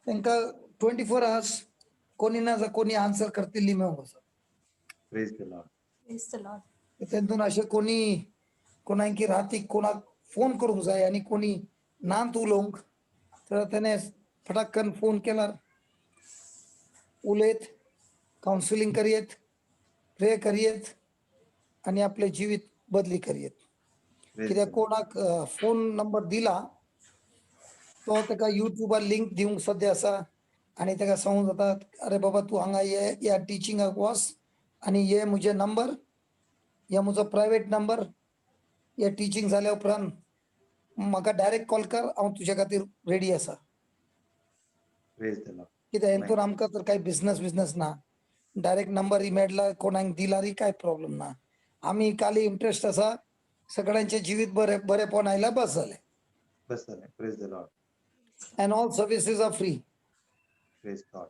तांकां 24 hours कोणी ना कोणी आन्सर करतली मेळूंक वचत. Praise the Lord. Praise the Lord तेतून अशें कोणाक की रातीक कोणाक फोन करूंक जाय आनी कोणी नांत उलोवंक, तर तेणे फटाक्कन फोन केला, उलयत, कावन्सिलींग करयेत, प्रे करयेत आनी आपले जिवीत बदली करयेत. Praise कित्याक the Lord. कोणाक फोन नंबर दिला तो तेका युट्यूबार लिंक दिवंक सद्या आसा आनी तेका सांगूंक जाता, अरे बाबा तूं हांगा या टिचिंगाक वच आनी हे म्हजे नंबर, हे म्हजो प्रायवेट नंबर, हे टिचिंग जाल्या उपरांत म्हाका डायरेक्ट कॉल कर, हांव तुज्या खातीर रेडी आसा. Praise the Lord. कित्याक हेतून आमकां तर कांय बिझनस ना. डायरेक्ट नंबर इमेडला कोणाक दिल्यारय काय प्रॉब्लेम ना. आमी खाली इंटरेस्ट आसा सगळ्यांचे जिवीत बरेपण आयला बस जालें. बस झालं. Praise the Lord. And all services are free. Praise God.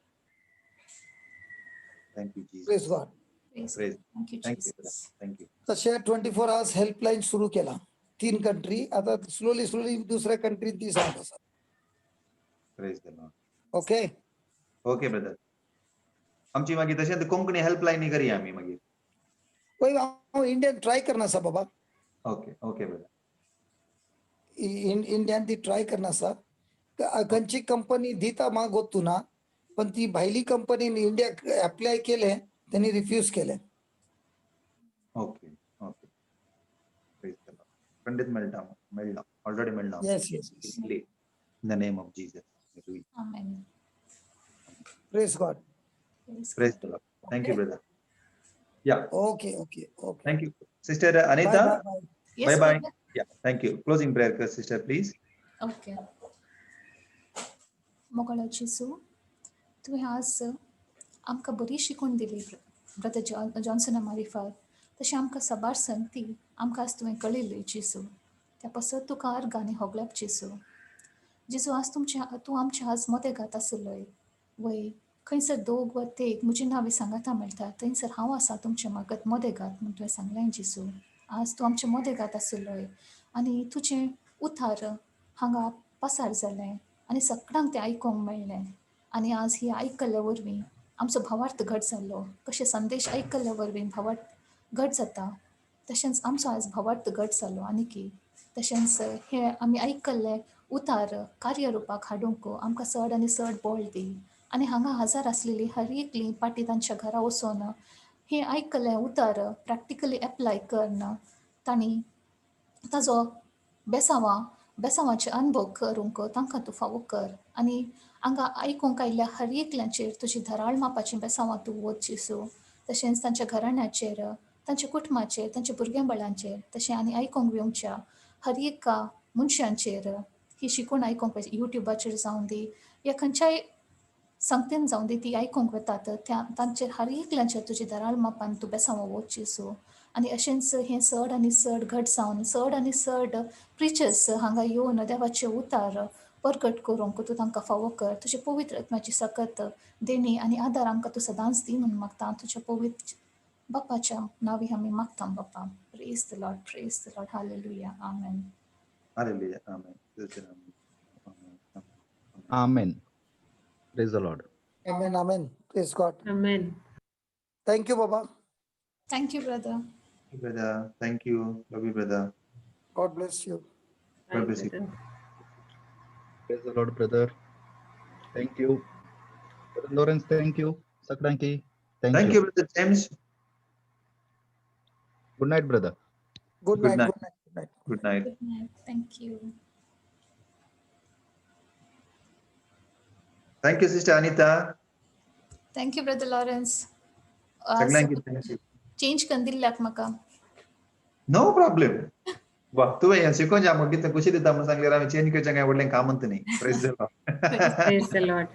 Thank you Jesus. Praise God. Praise. Thank you, thank you Jesus. Thank you. तशें 24 आवर्स हेल्पलाईन सुरू केला 3 कंट्री. आता स्लोली दुसऱ्या कंट्रीत ती जात आसा. Praise the Lord. Okay. Okay brother. आमची मागीर तशेंच कोंकणी हेल्पलायनी करया आमी मागीर. पळय हांव इंडियन ट्राय करना आसा बाबा. Okay okay brother. इंडियन ती ट्राय करना आसा. खंयची कंपनी दिता म्हाका गोत्तू ना. पण ती भायली कंपनीन इंडिया अप्लाय केले त्यांनी रिफ्यूज केले. Okay okay. Praise the Lord. पंडित मेळ्ळा ऑलरेडी मेळ्ळा. Yes. In the name of Jesus. Amen. Praise God. Praise the Lord. Thank you brother. Yeah okay. Thank you. Sister Anita. Yes, bye bye. brother. Yeah thank you. Closing prayer कर सिस्टर प्लीज. ओके. मोगळो जेसू तुवें आज आमकां बरी शिकून दिली ब्रदर जॉन्सना मारिफात. तशें आमकां सबार संगती आमकां आज तुवें कळयली जेसू. त्या पासत तुका अर्ग आनी होगलाप जेसू. जेसू आज तूं आमचे आज मदेगात आसलोय. वय खंयसर दोग वा तेग म्हजी नांवी सांगाता मेळटा थंयसर हांव आसा तुमचे मागत मदेगात म्हूण तुवें सांगलें जेसू. आज तूं आमचे मदेगात आसलोय आनी तुजें उतार हांगा पसार जालें आनी सगळ्यांक तें आयकोंक मेळ्ळें. आनी आज ही आयकल्ल्या वरवीं आमचो भावार्थ घट जालो. कशे संदेश आयकल्ल्या वरवीं भावार्थ घट जाता तशेंच आमचो आज भावार्थ घट जालो. आनी तशेंच हे आमी आयकल्ले उतार कार्यरुपाक हाडूंक आमकां चड आनी चड बळ दी. आनी हांगा हजर आसलेली हर एकली पाटी तांच्या घरा वचोन हे आयकल्ले उतार प्रॅक्टिकली एप्लाय करन तांणी ताजो बेसांवाचे अनुभव करूंक तांकां तूं फावो कर. आनी हांगा आयकूंक आयिल्ल्या हर एकल्याचेर तुजी धराळ मापाचें बेसांवां तूं वच जेसू. तशेंच तांच्या घराण्याचेर तांच्या कुटुंबाचेर तांच्या भुरग्यांबळांचेर तशें आनी आयकूंक येवच्या हर एका मनशांचेर ही शिकून आयकूंक युट्यूबाचेर जावं दी या खंयच्याय संगतीन जावं दी ती आयकूंक वेतात तांचेर हर एकल्याचेर तुजी धराळ मापान तूं बेसांवां वच जेसू. आनी अशेंच हें चड आनी चड घट जावन चड आनी चड प्रिचर्स हांगा येवन देवाचे उतार परगट करूंक तूं तांकां फावो कर. तुजे पवित्र आत्म्याची सकत देणी आनी आदार आमकां तूं सदांच दी म्हणून मागता तुज्या पवित्र बापाच्या नांवी आमी मागता बापा. Praise the Lord. Hallelujah. Amen. Hallelujah. Amen. Amen. Praise the Lord. Amen. Praise God. Amen. Thank you बाबा. Thank you, brother. Brother. Thank you. Love you brother. God bless you. God bless you. Praise the Lord, brother. Thank you. Brother Lawrence, thank you. Sakranki, thank Thank you. you brother James. Good night, brother. Good Good night. night. Good night. Good night. Thank you. Thank you sister Anita. Thank you, brother Lawrence. सगळ्यांकी thank you. Change करून दिल्याक म्हाका. No problem. वा तुवें हें शिकोवन जा म्हाका कितें खुशी दिता म्हूण सांगल्यार आमी चेंज करचें काय व्हडलें कामूच न्ही. Praise the Lord. Praise the Lord.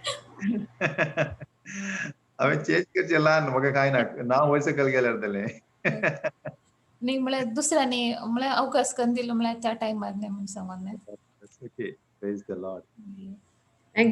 हांवें चेंज करचें ल्हान म्हाका कांय ना. नांव वयर सकयल गेल्यार जालें. न्ही म्हळ्यार दुसऱ्यांनी म्हळ्यार अवकाश करून दिलो म्हळ्यार त्या टायमार न्ही म्हूण सांगोन. Okay. Praise the Lord.